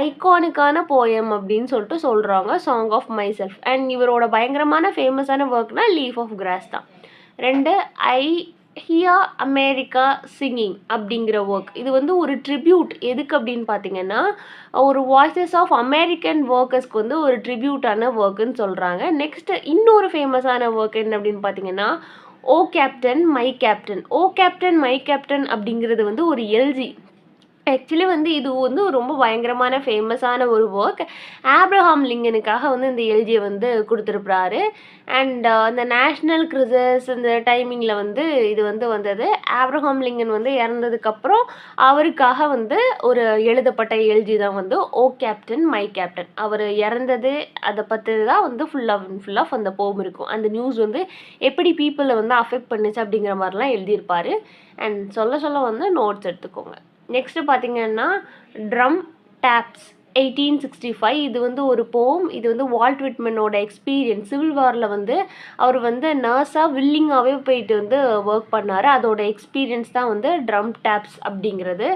ஐகானிக்கான போயம் அப்படின்னு சொல்லிட்டு சொல்கிறாங்க song of myself. And இவரோட பயங்கரமான ஃபேமஸான ஒர்க்னா லீஃப் ஆஃப் கிராஸ் தான். 2 ஐ ஹியர் அமெரிக்கா சிங்கிங் அப்படிங்கிற ஒர்க். இது வந்து ஒரு ட்ரிபியூட் எதுக்கு அப்படின்னு பார்த்தீங்கன்னா ஒரு வாய்ஸஸ் ஆஃப் அமெரிக்கன் ஒர்க்கர்ஸ்க்கு வந்து ஒரு ட்ரிபியூட்டான ஒர்க்குன்னு சொல்கிறாங்க. நெக்ஸ்ட்டு இன்னொரு ஃபேமஸான ஒர்க் என்ன அப்படின்னு பார்த்தீங்கன்னா O Captain my Captain. O Captain my Captain அப்படிங்கிறது வந்து ஒரு எல்ஜி. ஆக்சுவலி வந்து இது வந்து ரொம்ப பயங்கரமான ஃபேமஸான ஒரு ஒர்க். ஆப்ரஹாம் லிங்கனுக்காக வந்து இந்த எல்ஜியை வந்து கொடுத்துருப்பாரு. அண்ட் அந்த நேஷ்னல் கிரிசஸ் இந்த டைமிங்கில் வந்து இது வந்து வந்தது. ஆப்ரஹாம் லிங்கன் வந்து இறந்ததுக்கப்புறம் அவருக்காக வந்து ஒரு எழுதப்பட்ட எல்ஜி தான் வந்து ஓ கேப்டன் மை கேப்டன். அவர் இறந்தது அதை பற்றி தான் வந்து ஃபுல்லாக அந்த போம் இருக்கும். அந்த நியூஸ் வந்து எப்படி பீப்புளை வந்து அஃபெக்ட் பண்ணுச்சு அப்படிங்கிற மாதிரிலாம் எழுதியிருப்பார். அண்ட் சொல்ல வந்து நோட்ஸ் எடுத்துக்கோங்க. நெக்ஸ்ட்டு பார்த்தீங்கன்னா ட்ரம் டேப்ஸ் 1865. இது வந்து ஒரு போம். இது வந்து வால்ட் விட்மனோட எக்ஸ்பீரியன்ஸ். சிவில் வாரில் வந்து அவர் வந்து நர்ஸாக வில்லிங்காகவே போயிட்டு வந்து ஒர்க் பண்ணார். அதோட எக்ஸ்பீரியன்ஸ் தான் வந்து ட்ரம் டேப்ஸ் அப்படிங்கிறது.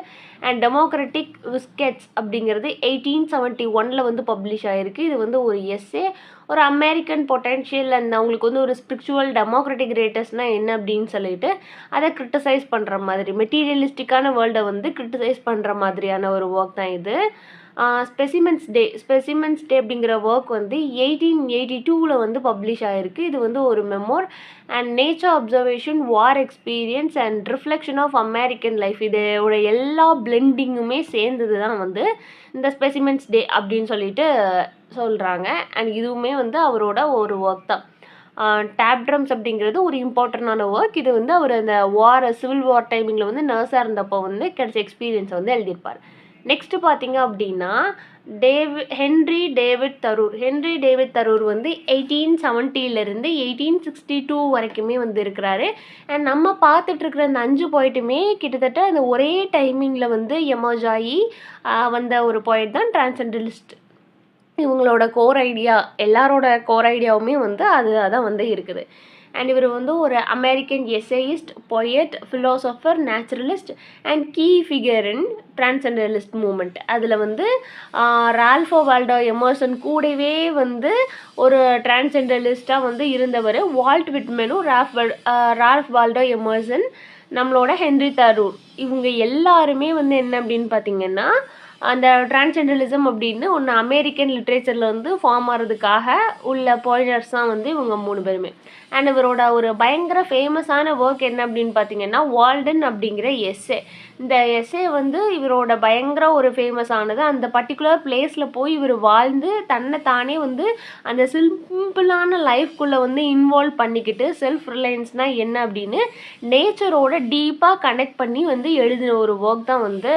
அண்ட் டெமோக்ராட்டிக் விஸ்கெட்ஸ் அப்படிங்கிறது 1871 வந்து பப்ளிஷ் ஆகிருக்கு. இது வந்து ஒரு எஸ்ஸே, ஒரு அமெரிக்கன் பொட்டென்ஷியல் அண்ட் அவங்களுக்கு வந்து ஒரு ஸ்பிரிச்சுவல் டெமோக்ராட்டிக் ரேட்டஸ்னால் என்ன அப்படின்னு சொல்லிட்டு அதை கிரிட்டிசைஸ் பண்ணுற மாதிரி மெட்டீரியலிஸ்டிக்கான வேர்ல்டை வந்து கிரிட்டிசைஸ் பண்ணுற மாதிரியான ஒரு ஒர்க் தான் இது. ஸ்பெசிமென்ஸ் டே அப்படிங்கிற ஒர்க் வந்து 1882 வந்து பப்ளிஷ் ஆகிருக்கு. இது வந்து ஒரு memoir and nature observation, war experience and reflection of American life. இதோட எல்லா பிளெண்டிங்குமே சேர்ந்தது தான் வந்து இந்த ஸ்பெசிமென்ஸ் டே அப்படின்னு சொல்லிட்டு சொல்கிறாங்க. அண்ட் இதுவுமே வந்து அவரோட ஒரு ஒர்க் தான். டேப் ட்ரம்ஸ் அப்படிங்கிறது ஒரு இம்பார்ட்டண்டான ஒர்க். இது வந்து அவர் அந்த சிவில் வார் டைமிங்கில் வந்து நர்ஸாக இருந்தப்போ வந்து கிடைச்ச எக்ஸ்பீரியன்ஸை வந்து எழுதியிருப்பார். நெக்ஸ்ட்டு பார்த்தீங்க அப்படின்னா ஹென்ரி டேவிட் தரூர் வந்து 1870 1862 வரைக்குமே வந்து இருக்கிறாரு. அண்ட் நம்ம பார்த்துட்ருக்கிற அந்த 5 போய்ட்டுமே கிட்டத்தட்ட அந்த ஒரே டைமிங்கில் வந்து எமர்ஜ் ஆகி வந்த ஒரு போய்ட் தான் டிரான்ஸெண்டலிஸ்ட். இவங்களோட எல்லாரோட கோர் ஐடியாவுமே வந்து அதான் வந்து இருக்குது. அண்ட் இவர் வந்து ஒரு American essayist, poet, philosopher, naturalist and key figure in transcendentalist movement. அதில் வந்து ரால்ஃபோ வால்டோ எமர்சன் கூடவே வந்து ஒரு டிரான்ஸெண்டலிஸ்ட்டாக வந்து இருந்தவர் வால்ட் விட்மனும் ரால்ஃப் வால்டோ எமர்சன், நம்மளோட ஹென்ரி தரூர். இவங்க எல்லாருமே வந்து என்ன அப்படின்னு பார்த்தீங்கன்னா அந்த டிரான்ஸெண்டலிசம் அப்படின்னு ஒன்று அமெரிக்கன் லிட்ரேச்சரில் வந்து ஃபார்ம் ஆகிறதுக்காக உள்ள போயிட்டர்ஸ் தான் வந்து இவங்க 3 பேருமே. அண்ட் இவரோட ஒரு பயங்கர ஃபேமஸான ஒர்க் என்ன அப்படின்னு பார்த்தீங்கன்னா வால்டன் அப்படிங்கிற எஸ்ஸே. இந்த எஸ்ஸே வந்து இவரோட பயங்கர ஒரு ஃபேமஸானது. அந்த பர்டிகுலர் பிளேஸில் போய் இவர் வாழ்ந்து தன்னை தானே வந்து அந்த சிம்பிளான லைஃப்குள்ளே வந்து இன்வால்வ் பண்ணிக்கிட்டு செல்ஃப் ரிலையன்ஸ்னால் என்ன அப்படின்னு நேச்சரோட டீப்பாக கனெக்ட் பண்ணி வந்து எழுதின ஒரு ஒர்க் தான் வந்து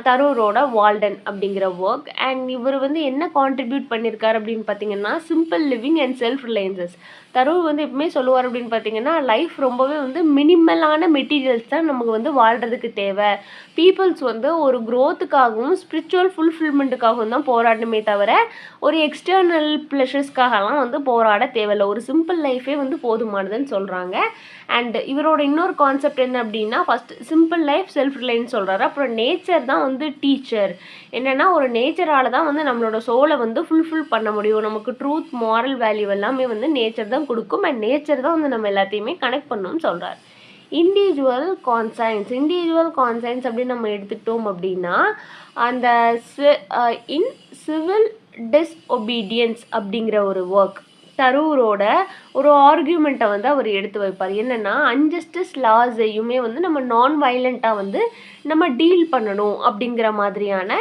தரூரோட வால்டன் அப்படிங்கிற ஒர்க். அண்ட் இவர் வந்து என்ன கான்ட்ரிபியூட் பண்ணியிருக்காரு அப்படின்னு பார்த்தீங்கன்னா simple living and self reliances. Thoreau வந்து எப்பவுமே சொல்லுவார் அப்படின்னு பார்த்தீங்கன்னா லைஃப் ரொம்பவே வந்து மினிமலான மெட்டீரியல்ஸ் தான் நமக்கு வந்து வாழ்கிறதுக்கு தேவை. பீப்புள்ஸ் வந்து ஒரு க்ரோத்துக்காகவும் ஸ்பிரிச்சுவல் ஃபுல்ஃபில்மெண்ட்டுக்காகவும் தான் போராடணுமே தவிர ஒரு எக்ஸ்டர்னல் ப்ளஷர்ஸ்க்காகலாம் வந்து போராட தேவையில்லை. ஒரு சிம்பிள் லைஃபே வந்து போதுமானதுன்னு சொல்கிறாங்க. அண்ட் இவரோட இன்னொரு கான்செப்ட் என்ன அப்படின்னா first simple life self Reliance சொல்கிறாரு. அப்புறம் நேச்சர் தான் வந்து டீச்சர். என்னென்னா ஒரு நேச்சரால் தான் வந்து நம்மளோட சோலை வந்து ஃபுல்ஃபில் பண்ண முடியும். நமக்கு ட்ரூத் மாரல் வேல்யூ எல்லாமே வந்து நேச்சர் தான் கொடுக்கும். அண்ட் நேச்சர் தான் வந்து நம்ம எல்லாத்தையுமே கனெக்ட் பண்ணணும்னு சொல்கிறார். இண்டிவிஜுவல் கான்சைன்ஸ் அப்படின்னு நம்ம எடுத்துக்கிட்டோம் அப்படின்னா அந்த இன் சிவில் டிஸ்ஒபீடியன்ஸ் அப்படிங்கிற ஒரு ஒர்க் தரூரோட ஒரு ஆர்கியூமெண்ட்டை வந்து அவர் எடுத்து வைப்பார். என்னென்னா அன்ஜஸ்டிஸ் லாஸையுமே வந்து நம்ம நான் வைலண்ட்டாக வந்து நம்ம டீல் பண்ணணும் அப்படிங்கிற மாதிரியான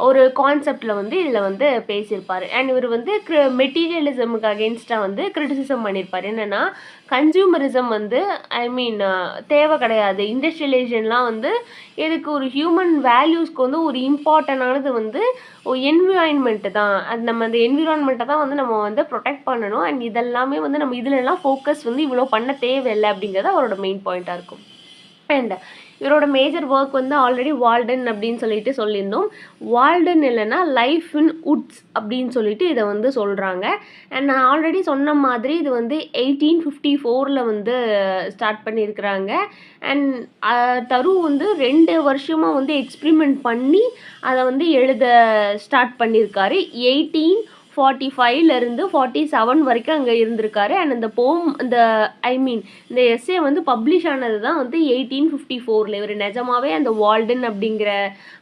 ஒரு கான்செப்டில் வந்து இதில் வந்து பேசியிருப்பார். அண்ட் இவர் வந்து மெட்டீரியலிசமுக்கு அகெயின்ஸ்டாக வந்து கிரிட்டிசிசம் பண்ணியிருப்பார். என்னென்னா கன்சியூமரிசம் வந்து தேவை கிடையாது. இண்டஸ்ட்ரியலைசேஷன்லாம் வந்து எதுக்கு ஒரு ஹியூமன் வேல்யூஸ்க்கு வந்து ஒரு இம்பார்ட்டண்டானது வந்து என்விரான்மெண்ட்டு தான். அது நம்ம அந்த என்விரான்மெண்ட்டை தான் வந்து நம்ம வந்து ப்ரொடெக்ட் பண்ணணும். அண்ட் இதெல்லாமே வந்து நம்ம இதிலெல்லாம் ஃபோக்கஸ் வந்து இவ்வளோ பண்ண தேவையில்லை அப்படிங்கிறது அவரோட மெயின் பாயிண்ட்டாக இருக்கும். அண்ட் இவரோட மேஜர் ஒர்க் வந்து ஆல்ரெடி வால்டன் அப்படின்னு சொல்லிட்டு சொல்லியிருந்தோம். வால்டன் இல்லைன்னா லைஃப் இன் உட்ஸ் அப்படின்னு சொல்லிட்டு இதை வந்து சொல்கிறாங்க. அண்ட் நான் ஆல்ரெடி சொன்ன மாதிரி இது வந்து 1854 வந்து ஸ்டார்ட் பண்ணியிருக்கிறாங்க. அண்ட் தரு வந்து 2 வருஷமாக வந்து எக்ஸ்பிரிமெண்ட் பண்ணி அதை வந்து எழுத ஸ்டார்ட் பண்ணியிருக்காரு. 1845 47 வரைக்கும் அங்கே இருந்திருக்காரு. அண்ட் அந்த இந்த எஸ்ஸே வந்து பப்ளிஷ் ஆனது தான் வந்து 1854. இவர் நிஜமாவே அந்த வால்டன் அப்படிங்கிற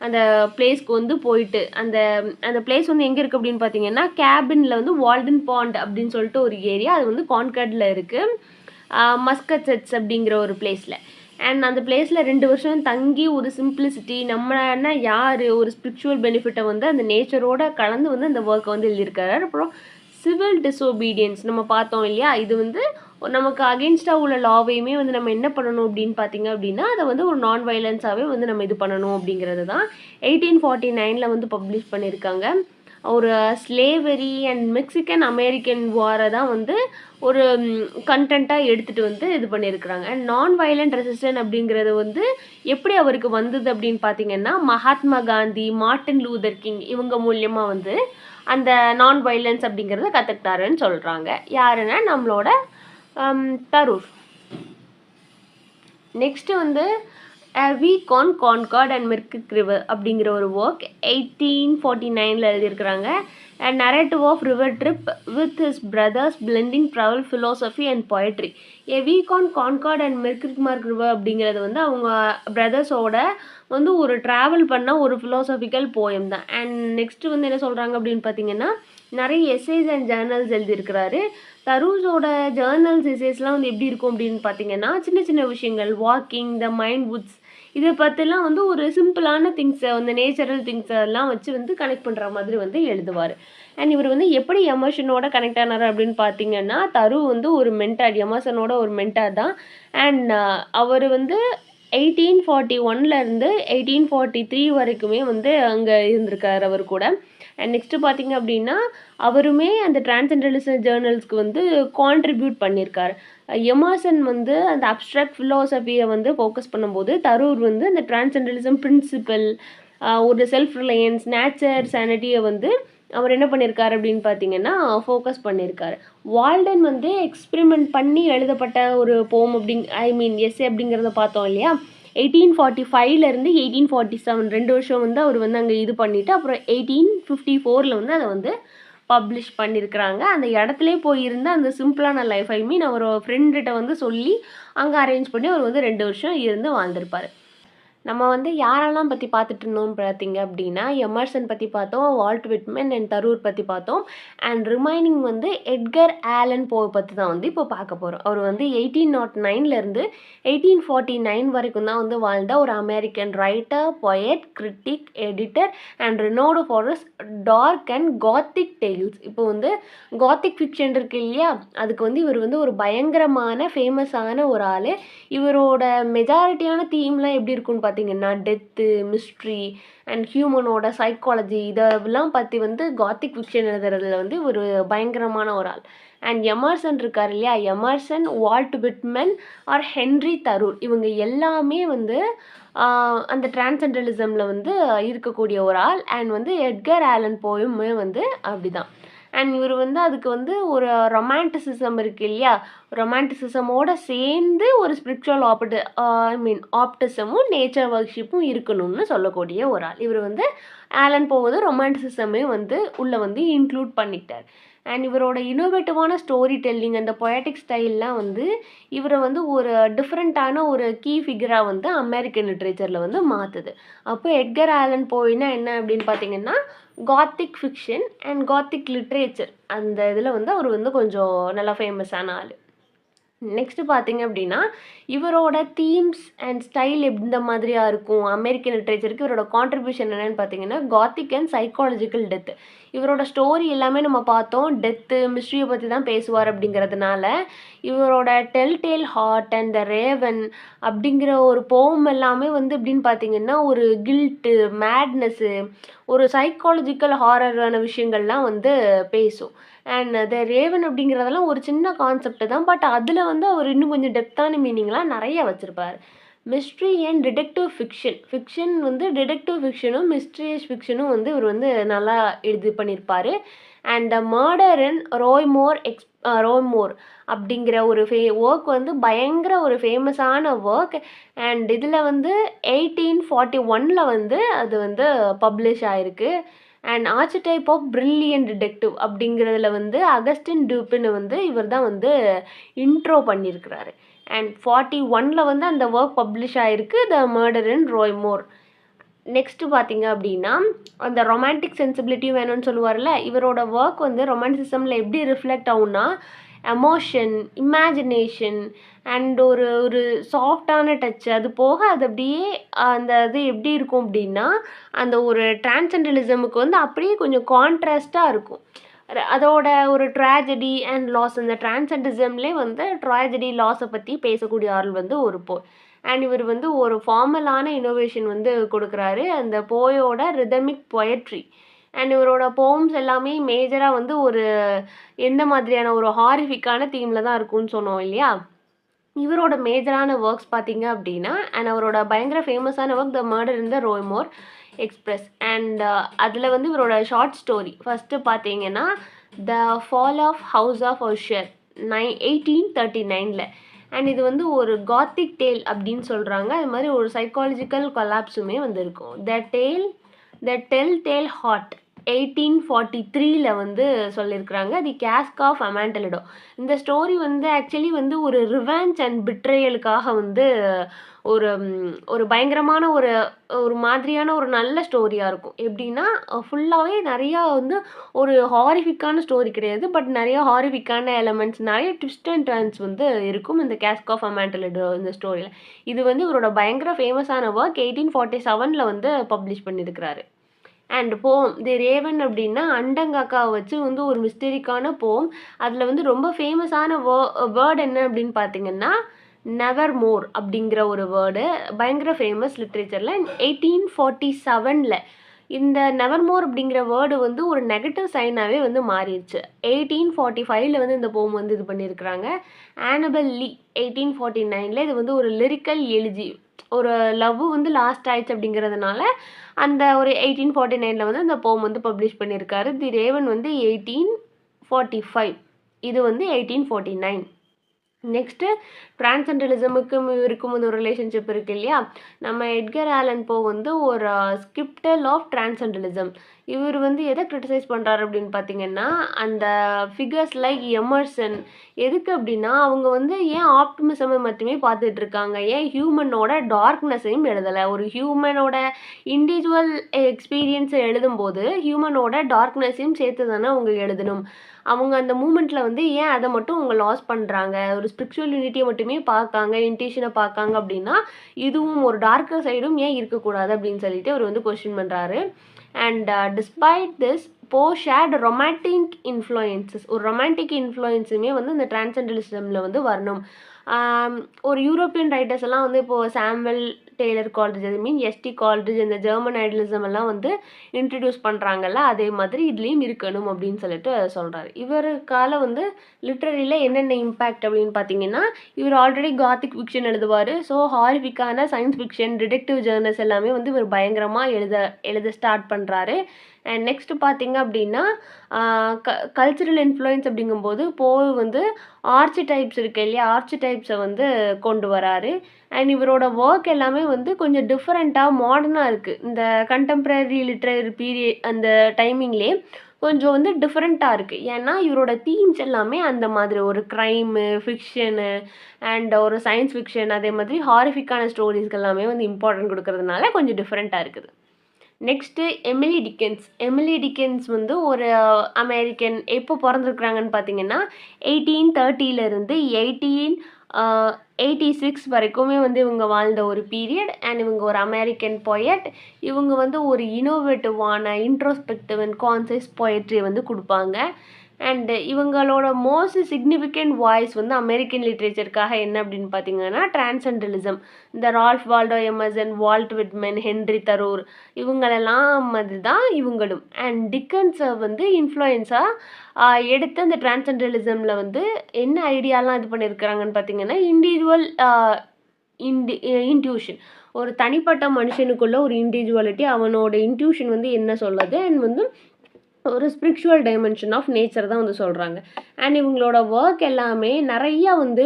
அந்த பிளேஸ்க்கு வந்து போயிட்டு அந்த பிளேஸ் வந்து எங்கே இருக்குது அப்படின்னு பார்த்தீங்கன்னா கேபினில் வந்து வால்டன் பாண்ட் அப்படின்னு சொல்லிட்டு ஒரு ஏரியா, அது வந்து கான்கார்டில் இருக்குது, மஸ்கச்செட்ஸ் அப்படிங்கிற ஒரு பிளேஸில். அண்ட் அந்த பிளேஸில் 2 வருஷம் தங்கி ஒரு சிம்பிளிசிட்டி நம்மனா யார் ஒரு ஸ்பிரிச்சுவல் பெனிஃபிட்டை வந்து அந்த நேச்சரோட கலந்து வந்து அந்த ஒர்க்கை வந்து எழுதியிருக்காரு. அப்புறம் சிவில் டிஸ்ஒபீடியன்ஸ் நம்ம பார்த்தோம் இல்லையா, இது வந்து நமக்கு அகெயின்ஸ்டாக உள்ள லாவையுமே வந்து நம்ம என்ன பண்ணணும் அப்படின்னு பார்த்தீங்க அப்படின்னா அதை வந்து ஒரு நான் வைலன்ஸாகவே வந்து நம்ம இது பண்ணணும் அப்படிங்கிறது தான் 1849 வந்து பப்ளிஷ் பண்ணியிருக்காங்க. ஒரு ஸ்லேவரி அண்ட் மெக்சிகன் அமெரிக்கன் வாரை தான் வந்து ஒரு கண்டென்ட்டாக எடுத்துகிட்டு வந்து இது பண்ணியிருக்கிறாங்க. அண்ட் நான் வைலண்ட் ரெசிஸ்டன்ட் அப்படிங்கிறது வந்து எப்படி அவருக்கு வந்தது அப்படின்னு பார்த்தீங்கன்னா Mahatma Gandhi, Martin Luther king இவங்க மூலியமாக வந்து அந்த நான் வைலன்ஸ் அப்படிங்கிறத கற்றுக்கிட்டாருன்னு சொல்கிறாங்க. யாருன்னா நம்மளோட தரூர். நெக்ஸ்ட்டு வந்து week on Concord and Merrimack river அப்படிங்கிற ஒரு ஒர்க் 1849 எழுதியிருக்கிறாங்க. And narrative of river trip with his brothers blending travel philosophy and poetry. A week on Concord and Merrimack river அப்படிங்கிறது வந்து அவங்க பிரதர்ஸோட வந்து ஒரு ட்ராவல் பண்ண ஒரு ஃபிலோசபிக்கல் போயம் தான். அண்ட் நெக்ஸ்ட்டு வந்து என்ன சொல்கிறாங்க அப்படின்னு பார்த்தீங்கன்னா நிறைய எஸ்ஸேஸ் அண்ட் ஜேர்னல்ஸ் எழுதியிருக்கிறாரு. தரூஸோட ஜேர்னல்ஸ் எஸ்ஸேஸ்லாம் வந்து எப்படி இருக்கும் அப்படின்னு பார்த்தீங்கன்னா சின்ன சின்ன விஷயங்கள், வாக்கிங், த மைண்ட் வுட்ஸ், இதை பற்றிலாம் வந்து ஒரு சிம்பிளான திங்ஸை வந்து நேச்சுரல் திங்ஸை எல்லாம் வச்சு வந்து கனெக்ட் பண்ணுற மாதிரி வந்து எழுதுவார். அண்ட் இவர் வந்து எப்படி எமோஷனோட கனெக்ட் ஆனார் அப்படின்னு பார்த்தீங்கன்னா தரு வந்து ஒரு மென்டார், எமோஷனோட ஒரு மென்டார் தான். அண்ட் அவர் வந்து 1841 1843 வரைக்குமே வந்து அங்கே இருந்திருக்கார் அவர் கூட. அண்ட் நெக்ஸ்ட்டு பார்த்தீங்க அப்படின்னா அவருமே அந்த டிரான்சென்டலிசம் ஜேர்னல்ஸ்க்கு வந்து கான்ட்ரிபியூட் பண்ணியிருக்காரு. எமர்சன் வந்து அந்த அப்ட்ராக்ட் ஃபிலோசஃபியை வந்து ஃபோக்கஸ் பண்ணும்போது தரூர் வந்து அந்த டிரான்சென்டலிசம் பிரின்சிபல், ஒரு செல்ஃப் ரிலையன்ஸ், நேச்சர், சானிட்டியை வந்து அவர் என்ன பண்ணியிருக்காரு அப்படின்னு பார்த்தீங்கன்னா ஃபோக்கஸ் பண்ணியிருக்காரு. வால்டன் வந்து எக்ஸ்பிரிமெண்ட் பண்ணி எழுதப்பட்ட ஒரு போம் எஸ்ஸே அப்படிங்கிறத பார்த்தோம் இல்லையா. 1845 1847 2 வருஷம் வந்து அவர் வந்து அங்கே இது பண்ணிவிட்டு அப்புறம் 1854 வந்து அதை வந்து பப்ளிஷ் பண்ணியிருக்கிறாங்க. அந்த இடத்துலே போயிருந்த அந்த சிம்பிளான லைஃப் அவர் ஃப்ரெண்டுகிட்ட வந்து சொல்லி அங்கே அரேஞ்ச் பண்ணி அவர் வந்து 2 வருஷம் இருந்து வாழ்ந்திருப்பார். நம்ம வந்து யாரெல்லாம் பத்தி பார்த்துட்டு இருந்தோம் பார்த்தீங்க அப்படின்னா, எமர்சன் பத்தி பார்த்தோம், வால்ட் விட்மன் அண்ட் தரூர் பத்தி பார்த்தோம். அண்ட் ரிமைனிங் வந்து எட்கர் ஆலன் போ பத்தி தான் வந்து இப்போ பார்க்க போறோம். அவர் வந்து 1809 இருந்து 1849 வரைக்கும் தான் வந்து வாழ்ந்த ஒரு American writer, poet, critic, editor and renowned for his dark and gothic tales. இப்போ வந்து காத்திக் ஃபிக்ஷன் இருக்கு இல்லையா? அதுக்கு வந்து இவர் வந்து ஒரு பயங்கரமான ஃபேமஸான ஒரு ஆளு. இவரோட மெஜாரிட்டியான தீம்லாம் எப்படி இருக்கும்னு பார்த்தீங்கன்னா, டெத்து, மிஸ்ட்ரி அண்ட் ஹியூமனோட சைக்காலஜி இதெல்லாம் பற்றி வந்து காத்திக் ஃபிக்ஷன் எழுதுறதுல வந்து ஒரு பயங்கரமான ஒரு ஆள். அண்ட் எமர்சன் இருக்கார் இல்லையா? Emerson, Walt Whitman or Henry Thoreau இவங்க எல்லாமே வந்து அந்த டிரான்சென்டலிசமில் வந்து இருக்கக்கூடிய ஒரு ஆள். அண்ட் வந்து எட்கர் ஆலன் போயுமே வந்து அப்படிதான். அண்ட் இவர் வந்து அதுக்கு வந்து ஒரு ரொமான்டிசிசம் இருக்கு இல்லையா? ரொமான்டிசிசமோட சேர்ந்து ஒரு ஸ்பிரிச்சுவல் ஆப்டிசமும் நேச்சர் ஒர்க்ஷிப்பும் இருக்கணும்னு சொல்லக்கூடிய ஒரு ஆள். இவர் வந்து ஆலன் போ வந்து ரொமான்டிசிசமே வந்து உள்ளே வந்து இன்க்ளூட் பண்ணிக்கிட்டார். அண்ட் இவரோட இனோவேட்டிவான ஸ்டோரி டெல்லிங் அந்த பொயட்டிக் ஸ்டைல்லாம் வந்து இவரை வந்து ஒரு டிஃப்ரெண்ட்டான ஒரு கீ ஃபிகராக வந்து அமெரிக்கன் லிட்ரேச்சரில் வந்து மாற்றுது. அப்போ எட்கர் ஆலன் போயின்னா என்ன அப்படின்னு பார்த்தீங்கன்னா, Gothic fiction and Gothic literature அந்த இதில் வந்து அவர் வந்து கொஞ்சம் நல்லா ஃபேமஸான ஆள். நெக்ஸ்ட்டு பார்த்தீங்க அப்படின்னா, இவரோட தீம்ஸ் அண்ட் ஸ்டைல் எந்த மாதிரியா இருக்கும்? அமெரிக்கன் லிட்ரேச்சருக்கு இவரோட கான்ட்ரிபியூஷன் என்னன்னு பார்த்தீங்கன்னா, காத்திக் அண்ட் சைக்காலஜிக்கல் டெத். இவரோட ஸ்டோரி எல்லாமே நம்ம பார்த்தோம். டெத்து, மிஸ்ட்ரியை பற்றி தான் பேசுவார் அப்படிங்கிறதுனால, இவரோட tell tale heart and the raven அப்படிங்கிற ஒரு போம் எல்லாமே வந்து எப்படின்னு பார்த்தீங்கன்னா, ஒரு கில்ட்டு, மேட்னஸ்ஸு, ஒரு சைக்காலஜிக்கல் ஹாரரான விஷயங்கள்லாம் வந்து பேசும். அண்ட் த ரேவன் அப்படிங்கிறதெல்லாம் ஒரு சின்ன கான்செப்ட் தான். பட் அதில் வந்து அவர் இன்னும் கொஞ்சம் டெப்த்தான மீனிங்லாம் நிறைய வச்சுருப்பார். Mystery and detective fiction. Fiction வந்து டிடெக்டிவ் ஃபிக்ஷனும் மிஸ்ட்ரியஸ் ஃபிக்ஷனும் வந்து இவர் வந்து நல்லா இது பண்ணியிருப்பார். அண்ட் த மர்டர் இன் ரோய்மோர் அப்படிங்கிற ஒரு ஒர்க் வந்து பயங்கர ஒரு ஃபேமஸான ஒர்க். அண்ட் இதில் வந்து 1841 வந்து அது வந்து பப்ளிஷ் ஆயிருக்கு. அண்ட் ஆர்ச்சிடைப் ஆஃப் பிரில்லியன்ட் டிடெக்டிவ் அப்படிங்கிறதுல வந்து அகஸ்டின் டூப்பின்னு வந்து இவர் தான் வந்து இன்ட்ரோ பண்ணியிருக்கிறாரு. அண்ட் 41 வந்து அந்த ஒர்க் பப்ளிஷ் ஆகிருக்கு, த மர்டர் இன் ரோய்மோர். நெக்ஸ்ட்டு பார்த்தீங்க அப்படின்னா, அந்த ரொமான்டிக் சென்சிபிலிட்டி வேணும்னு சொல்லுவார்ல, இவரோட ஒர்க் வந்து ரொமான்டிசிசமில் எப்படி ரிஃப்ளெக்ட் ஆகும்னா, எமோஷன், இமேஜினேஷன் அண்ட் ஒரு ஒரு சாஃப்டான டச். அது போக அது அப்படியே அந்த இது எப்படி இருக்கும் அப்படின்னா, அந்த ஒரு டிரான்சென்டலிசமுக்கு வந்து அப்படியே கொஞ்சம் கான்ட்ராஸ்ட்டாக இருக்கும். அதோட ஒரு ட்ராஜடி அண்ட் லாஸ், அந்த டிரான்சென்டிசம்லேயே வந்து ட்ராஜடி லாஸை பற்றி பேசக்கூடிய ஆள் வந்து ஒரு அண்ட் இவர் வந்து ஒரு ஃபார்மலான இனோவேஷன் வந்து கொடுக்குறாரு அந்த போயோட ரிதமிக் பொயட்ரி. அண்ட் இவரோட போம்ஸ் எல்லாமே மேஜராக வந்து ஒரு எந்த மாதிரியான ஒரு ஹாரிஃபிக்கான தீமில் தான் இருக்கும்னு சொன்னோம் இல்லையா? இவரோட மேஜரான ஒர்க்ஸ் பார்த்தீங்க அப்படின்னா, அண்ட் அவரோட பயங்கர ஃபேமஸான work the murder in the Rue Morgue express. And அதில் வந்து இவரோட ஷார்ட் ஸ்டோரி ஃபஸ்ட்டு பார்த்தீங்கன்னா, the fall of house of Usher 1839. And இது வந்து ஒரு காத்திக் டேல் அப்படின்னு சொல்கிறாங்க. அது மாதிரி ஒரு சைக்காலஜிக்கல் கொலாப்ஸுமே வந்து இருக்கும். த டெல் டேல் ஹார்ட் 1843 வந்து சொல்லியிருக்கிறாங்க. தி கேஸ்க் ஆஃப் அமாண்டலிடோ. இந்த ஸ்டோரி வந்து ஆக்சுவலி வந்து ஒரு ரிவெஞ்ச் அண்ட் பிட்ரேயலுக்காக வந்து ஒரு ஒரு பயங்கரமான ஒரு ஒரு மாதிரியான ஒரு நல்ல ஸ்டோரியாக இருக்கும். எப்படின்னா ஃபுல்லாகவே நிறையா வந்து ஒரு ஹாரிஃபிக்கான ஸ்டோரி கிடையாது. பட் நிறையா ஹாரிஃபிக்கான எலமெண்ட்ஸ், நிறைய ட்விஸ்ட் அண்ட் டர்ன்ஸ் வந்து இருக்கும் இந்த கேஸ்க் ஆஃப் அமாண்டலிடோ இந்த ஸ்டோரியில். இது வந்து இவரோட பயங்கர ஃபேமஸான ஒர்க் 1847 வந்து பப்ளிஷ் பண்ணியிருக்கிறாரு. அண்ட் போம் தி ரேவன் அப்படின்னா அண்டங்காக்காவை வச்சு வந்து ஒரு மிஸ்டரிக்கான போம். அதில் வந்து ரொம்ப ஃபேமஸான வேர்டு என்ன அப்படின்னு பார்த்தீங்கன்னா, நெவர் மோர் அப்படிங்கிற ஒரு வேர்டு பயங்கர ஃபேமஸ் லிட்ரேச்சரில். 1847 இந்த நெவர் மோர் அப்படிங்கிற வேர்டு வந்து ஒரு நெகட்டிவ் சைனாகவே வந்து மாறிடுச்சு. 1845 வந்து இந்த போம் வந்து இது பண்ணியிருக்கிறாங்க. ஆனபல் லீ 1849 இது வந்து ஒரு லிரிக்கல் எழுதி ஒரு லவ் வந்து லாஸ்ட் ஆயிடுச்சு அப்படிங்கிறதுனால அந்த ஒரு 1849 வந்து அந்த போம் வந்து பப்ளிஷ் பண்ணியிருக்காரு. தி ரேவன் வந்து 1845, இது வந்து 1849. நெக்ஸ்ட்டு டிரான்சென்டலிசமுக்கும் இவருக்கும் வந்து ஒரு ரிலேஷன்ஷிப் இருக்கு இல்லையா? நம்ம எட்கர் ஆலன் போ வந்து ஒரு ஸ்கிரிப்டல் ஆஃப் டிரான்சென்டலிசம். இவர் வந்து எதை கிரிட்டிசைஸ் பண்ணுறாரு அப்படின்னு பார்த்தீங்கன்னா, அந்த ஃபிகர்ஸ் லைக் எமர்சன் எதுக்கு அப்படின்னா, அவங்க வந்து ஏன் ஆப்டிமிசமை மட்டுமே பார்த்துட்டு இருக்காங்க? ஏன் ஹியூமனோட டார்க்னஸையும் எழுதலை? ஒரு ஹியூமனோட இண்டிவிஜுவல் எக்ஸ்பீரியன்ஸை எழுதும்போது, ஹியூமனோட டார்க்னஸையும் சேர்த்து தானே அவங்க எழுதணும். அவங்க அந்த மூமெண்ட்டில் வந்து ஏன் அதை மட்டும் அவங்க லாஸ் பண்ணுறாங்க? ஒரு ஸ்பிரிச்சுவல் யூனிட்டியை மட்டுமே பார்க்காங்க, இன்டென்ஷனை பார்க்காங்க அப்படின்னா, இதுவும் ஒரு டார்க்கர் சைடும் ஏன் இருக்கக்கூடாது அப்படின்னு சொல்லிட்டு அவர் வந்து கொஸ்டின் பண்ணுறாரு. அண்ட் டிஸ்பைட் திஸ் போ ஷேர்ட் ரொமான்டிக் இன்ஃப்ளூயன்சஸ், ஒரு ரொமான்டிக் இன்ஃப்ளூயன்ஸுமே வந்து இந்த டிரான்சென்டலிசமில் வந்து வரணும். ஒரு யூரோப்பியன் ரைட்டர்ஸ் எல்லாம் வந்து இப்போது சாமுவல் டெய்லர் கால்ட்ரிட்ஜ், ஐ மீன் எஸ்டி கால்ட்ரிட்ஜ், இந்த ஜெர்மன் ஐடலிசம் எல்லாம் வந்து இன்ட்ரடியூஸ் பண்ணுறாங்கல்ல, அதே மாதிரி இதுலேயும் இருக்கணும் அப்படின்னு சொல்லிட்டு சொல்கிறாரு. இவருக்கால வந்து லிட்ரரியில் என்னென்ன இம்பேக்ட் அப்படின்னு பார்த்தீங்கன்னா, இவர் ஆல்ரெடி காத்திக் ஃபிக்ஷன் எழுதுவார். ஸோ ஹாரிஃபிக்கான சயின்ஸ் ஃபிக்ஷன், டிடெக்டிவ் ஜேர்னல்ஸ் எல்லாமே வந்து இவர் பயங்கரமாக எழுத ஸ்டார்ட் பண்ணுறாரு. அண்ட் நெக்ஸ்ட்டு பார்த்தீங்க அப்படின்னா, கல்ச்சுரல் இன்ஃப்ளூயன்ஸ் அப்படிங்கும்போது வந்து ஆர்ச்சிடைப்ஸ் இருக்கு இல்லையா? ஆர்ச்சிடைப்ஸை வந்து கொண்டு வராரு. அண்ட் இவரோட ஒர்க் எல்லாமே வந்து கொஞ்சம் டிஃப்ரெண்ட்டாக மாடர்னாக இருக்குது. இந்த கண்டெம்ப்ரரி லிட்ரரி பீரியட் அந்த டைமிங்லேயே கொஞ்சம் வந்து டிஃப்ரெண்ட்டாக இருக்குது. ஏன்னா இவரோட தீம்ஸ் எல்லாமே அந்த மாதிரி ஒரு க்ரைமு, ஃபிக்ஷனு அண்ட் ஒரு சயின்ஸ் ஃபிக்ஷன், அதே மாதிரி ஹாரிஃபிக்கான ஸ்டோரிஸ்க்கு எல்லாமே வந்து இம்பார்ட்டன்ட் கொடுக்கறதுனால கொஞ்சம் டிஃப்ரெண்ட்டாக இருக்குது. நெக்ஸ்ட்டு எமிலி டிக்கன்ஸ் வந்து ஒரு அமெரிக்கன். எப்போ பிறந்திருக்கிறாங்கன்னு பார்த்தீங்கன்னா 1830 1886 வரைக்குமே வந்து இவங்க வாழ்ந்த ஒரு பீரியட். அண்ட் இவங்க ஒரு அமெரிக்கன் பொயட். இவங்க வந்து ஒரு இனோவேட்டிவான இன்ட்ரோஸ்பெக்டிவ் அண்ட் கான்சியஸ் பொயட்ரி வந்து கொடுப்பாங்க. அண்டு இவங்களோட மோஸ்ட் சிக்னிஃபிகண்ட் வாய்ஸ் வந்து அமெரிக்கன் லிட்ரேச்சருக்காக என்ன அப்படின்னு பார்த்தீங்கன்னா டிரான்சென்டலிசம். இந்த Ralph Waldo Emerson, Walt Whitman, Henry Thoreau இவங்களெல்லாம் மாதிரி தான் இவங்களும். அண்ட் டிக்கன்ஸை வந்து இன்ஃப்ளூயன்ஸாக எடுத்து அந்த டிரான்சென்டலிசமில் வந்து என்ன ஐடியாலாம் இது பண்ணியிருக்கிறாங்கன்னு பார்த்தீங்கன்னா, இண்டிவிஜுவல் இன்ட்யூஷன், ஒரு தனிப்பட்ட மனுஷனுக்குள்ள ஒரு இண்டிவிஜுவாலிட்டி, அவனோட இன்ட்யூஷன் வந்து என்ன சொல்லுது, அண்ட் வந்து ஒரு ஸ்பிரிச்சுவல் டைமென்ஷன் ஆஃப் நேச்சர் தான் வந்து சொல்கிறாங்க. அண்ட் இவங்களோட ஒர்க் எல்லாமே நிறையா வந்து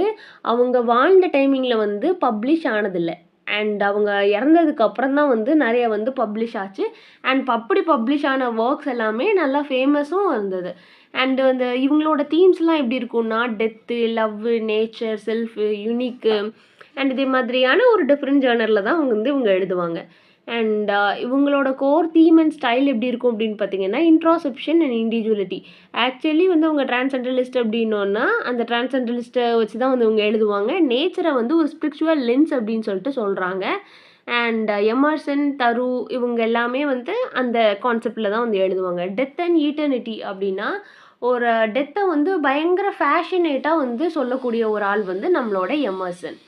அவங்க வாழ்ந்த டைமிங்கில் வந்து பப்ளிஷ் ஆனதில்லை. அண்ட் அவங்க இறந்ததுக்கு அப்புறம் தான் வந்து நிறைய வந்து பப்ளிஷ் ஆச்சு. அண்ட் அப்படி பப்ளிஷ் ஆன ஒர்க்ஸ் எல்லாமே நல்லா ஃபேமஸும் இருந்தது. அண்டு அந்த இவங்களோட தீம்ஸ்லாம் எப்படி இருக்கும்னா, death, love, nature, shelf, unique and இதே மாதிரியான ஒரு டிஃப்ரெண்ட் ஜேர்னரில் தான் இவங்க எழுதுவாங்க. அண்ட் இவங்களோட கோர் தீம் அண்ட் ஸ்டைல் எப்படி இருக்கும் அப்படின்னு பார்த்தீங்கன்னா, இன்ட்ராசெப்ஷன் அண்ட் இண்டிவிஜுவலிட்டி. ஆக்சுவலி வந்து அவங்க டிரான்சென்டலிஸ்ட் அப்படின்னோன்னா, அந்த டிரான்சென்டலிஸ்ட்டை வச்சு தான் வந்து இவங்க எழுதுவாங்க. நேச்சரை வந்து ஒரு ஸ்பிரிச்சுவல் லென்ஸ் அப்படின்னு சொல்லிட்டு சொல்கிறாங்க. அண்ட் எமர்சன், தரு இவங்க எல்லாமே வந்து அந்த கான்செப்டில் தான் வந்து எழுதுவாங்க. டெத் அண்ட் ஈட்டர்னிட்டி அப்படின்னா, ஒரு டெத்தை வந்து பயங்கர ஃபேஷனேட்டாக வந்து சொல்லக்கூடிய ஒரு ஆள் வந்து நம்மளோட எமர்சன்.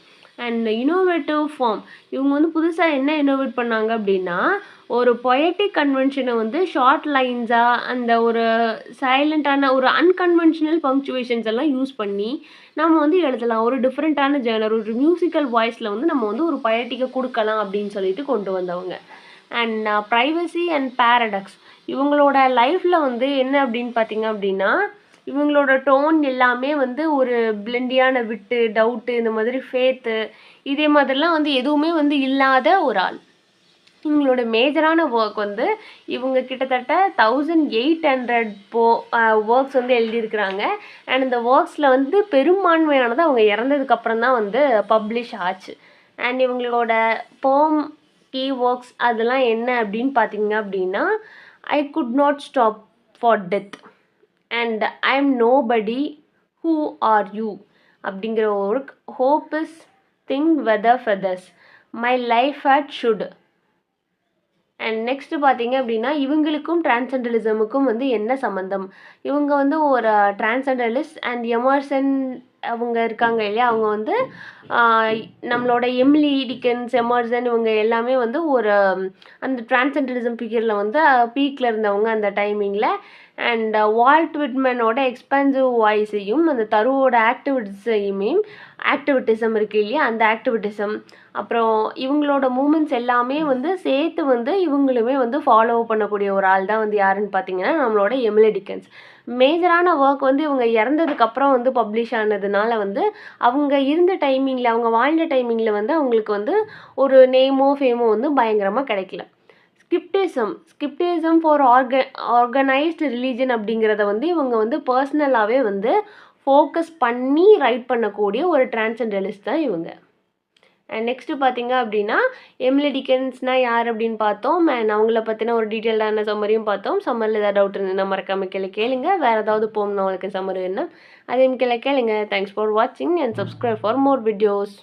அண்ட் இனோவேட்டிவ் ஃபார்ம், இவங்க வந்து புதுசாக என்ன இனோவேட் பண்ணாங்க அப்படின்னா, ஒரு பொயட்டிக் கன்வென்ஷனை வந்து ஷார்ட் லைன்ஸாக அந்த ஒரு சைலண்ட்டான ஒரு அன்கன்வென்ஷனல் பங்க்சுவேஷன்ஸ் எல்லாம் யூஸ் பண்ணி நம்ம வந்து எழுதலாம். ஒரு டிஃப்ரெண்ட்டான ஜேர்னர், ஒரு மியூசிக்கல் வாய்ஸில் வந்து நம்ம வந்து ஒரு பொயட்டிக்கை கொடுக்கலாம் அப்படின்னு சொல்லிட்டு கொண்டு வந்தவங்க. அண்ட் ப்ரைவசி அண்ட் பேரடாக்ஸ், இவங்களோட லைஃப்பில் வந்து என்ன அப்படின்னு பார்த்தீங்க அப்படின்னா, இவங்களோட டோன் எல்லாமே வந்து ஒரு பிளெண்டியான விட்டு, டவுட்டு, இந்த மாதிரி ஃபேத்து இதே மாதிரிலாம் வந்து எதுவுமே வந்து இல்லாத ஒரு ஆள். இவங்களோட மேஜரான ஒர்க் வந்து இவங்க கிட்டத்தட்ட 1800 ஒர்க்ஸ் வந்து எழுதியிருக்கிறாங்க. அண்ட் இந்த ஒர்க்ஸில் வந்து பெரும்பான்மையானது அவங்க இறந்ததுக்கப்புறம் தான் வந்து பப்ளிஷ் ஆச்சு. அண்ட் இவங்களோட போம் கீ ஒர்க்ஸ் அதெல்லாம் என்ன அப்படின்னு பார்த்தீங்க அப்படின்னா, I could not stop for death and I am nobody, who are you அப்படிங்கிற work, hope is thing weather feathers, my life at shut. And next பார்த்தீங்க அப்படின்னா, இவங்களுக்கும் டிரான்சென்டலிசமுக்கும் வந்து என்ன சம்மந்தம்? இவங்க வந்து ஒரு டிரான்சென்டலிஸ்ட். அண்ட் எமர்சன் அவங்க இருக்காங்க இல்லையா, அவங்க வந்து நம்மளோட எமிலி டிக்கன்ஸ், எமர்சன் இவங்க எல்லாமே வந்து ஒரு அந்த டிரான்சென்டலிசம் பீரியடில் வந்து பீக்கில் இருந்தவங்க அந்த டைமிங்கில். அண்ட் வால்ட் விட்மனோட எக்ஸ்பென்சிவ் வாய்ஸையும் அந்த தருவோட ஆக்டிவிட்டிஸையுமே ஆக்டிவிட்டிசம் இருக்குது இல்லையா, அந்த ஆக்டிவிட்டிசம், அப்புறம் இவங்களோட மூமெண்ட்ஸ் எல்லாமே வந்து சேர்த்து வந்து இவங்களுமே வந்து ஃபாலோ பண்ணக்கூடிய ஒரு ஆள் தான் வந்து யாருன்னு பார்த்தீங்கன்னா நம்மளோட எமிலி டிக்கன்ஸ். மேஜரான ஒர்க் வந்து இவங்க இறந்ததுக்கப்புறம் வந்து பப்ளிஷ் ஆனதுனால வந்து அவங்க இருந்த டைமிங்கில், அவங்க வாழ்ந்த டைமிங்கில் வந்து அவங்களுக்கு வந்து ஒரு நேமோ ஃபேமோ வந்து பயங்கரமாக கிடைக்கல. ஸ்கிப்டிசம் ஃபார் ஆர்கனைஸ்டு ரிலீஜன் அப்படிங்கிறத வந்து இவங்க வந்து பர்சனலாகவே வந்து ஃபோக்கஸ் பண்ணி ரைட் பண்ணக்கூடிய ஒரு டிரான்சென்டலிஸ்ட் தான் இவங்க. அண்ட் நெக்ஸ்ட்டு பார்த்தீங்க அப்படின்னா எமிலி டிக்கன்ஸ்னால் யார் அப்படின்னு பார்த்தோம். அண்ட் அவங்கள பற்றின ஒரு டீட்டெயில்டான சம்மரியும் பார்த்தோம். சம்மரில் ஏதாவது டவுட் இருந்ததுன்னா மறக்காம கேளுங்க. வேறு ஏதாவது போகணும்னா உங்களுக்கு சம்மரி வேணும்னா அதையும் கேளுங்க. தேங்க்ஸ் ஃபார் வாட்சிங் and subscribe for more videos.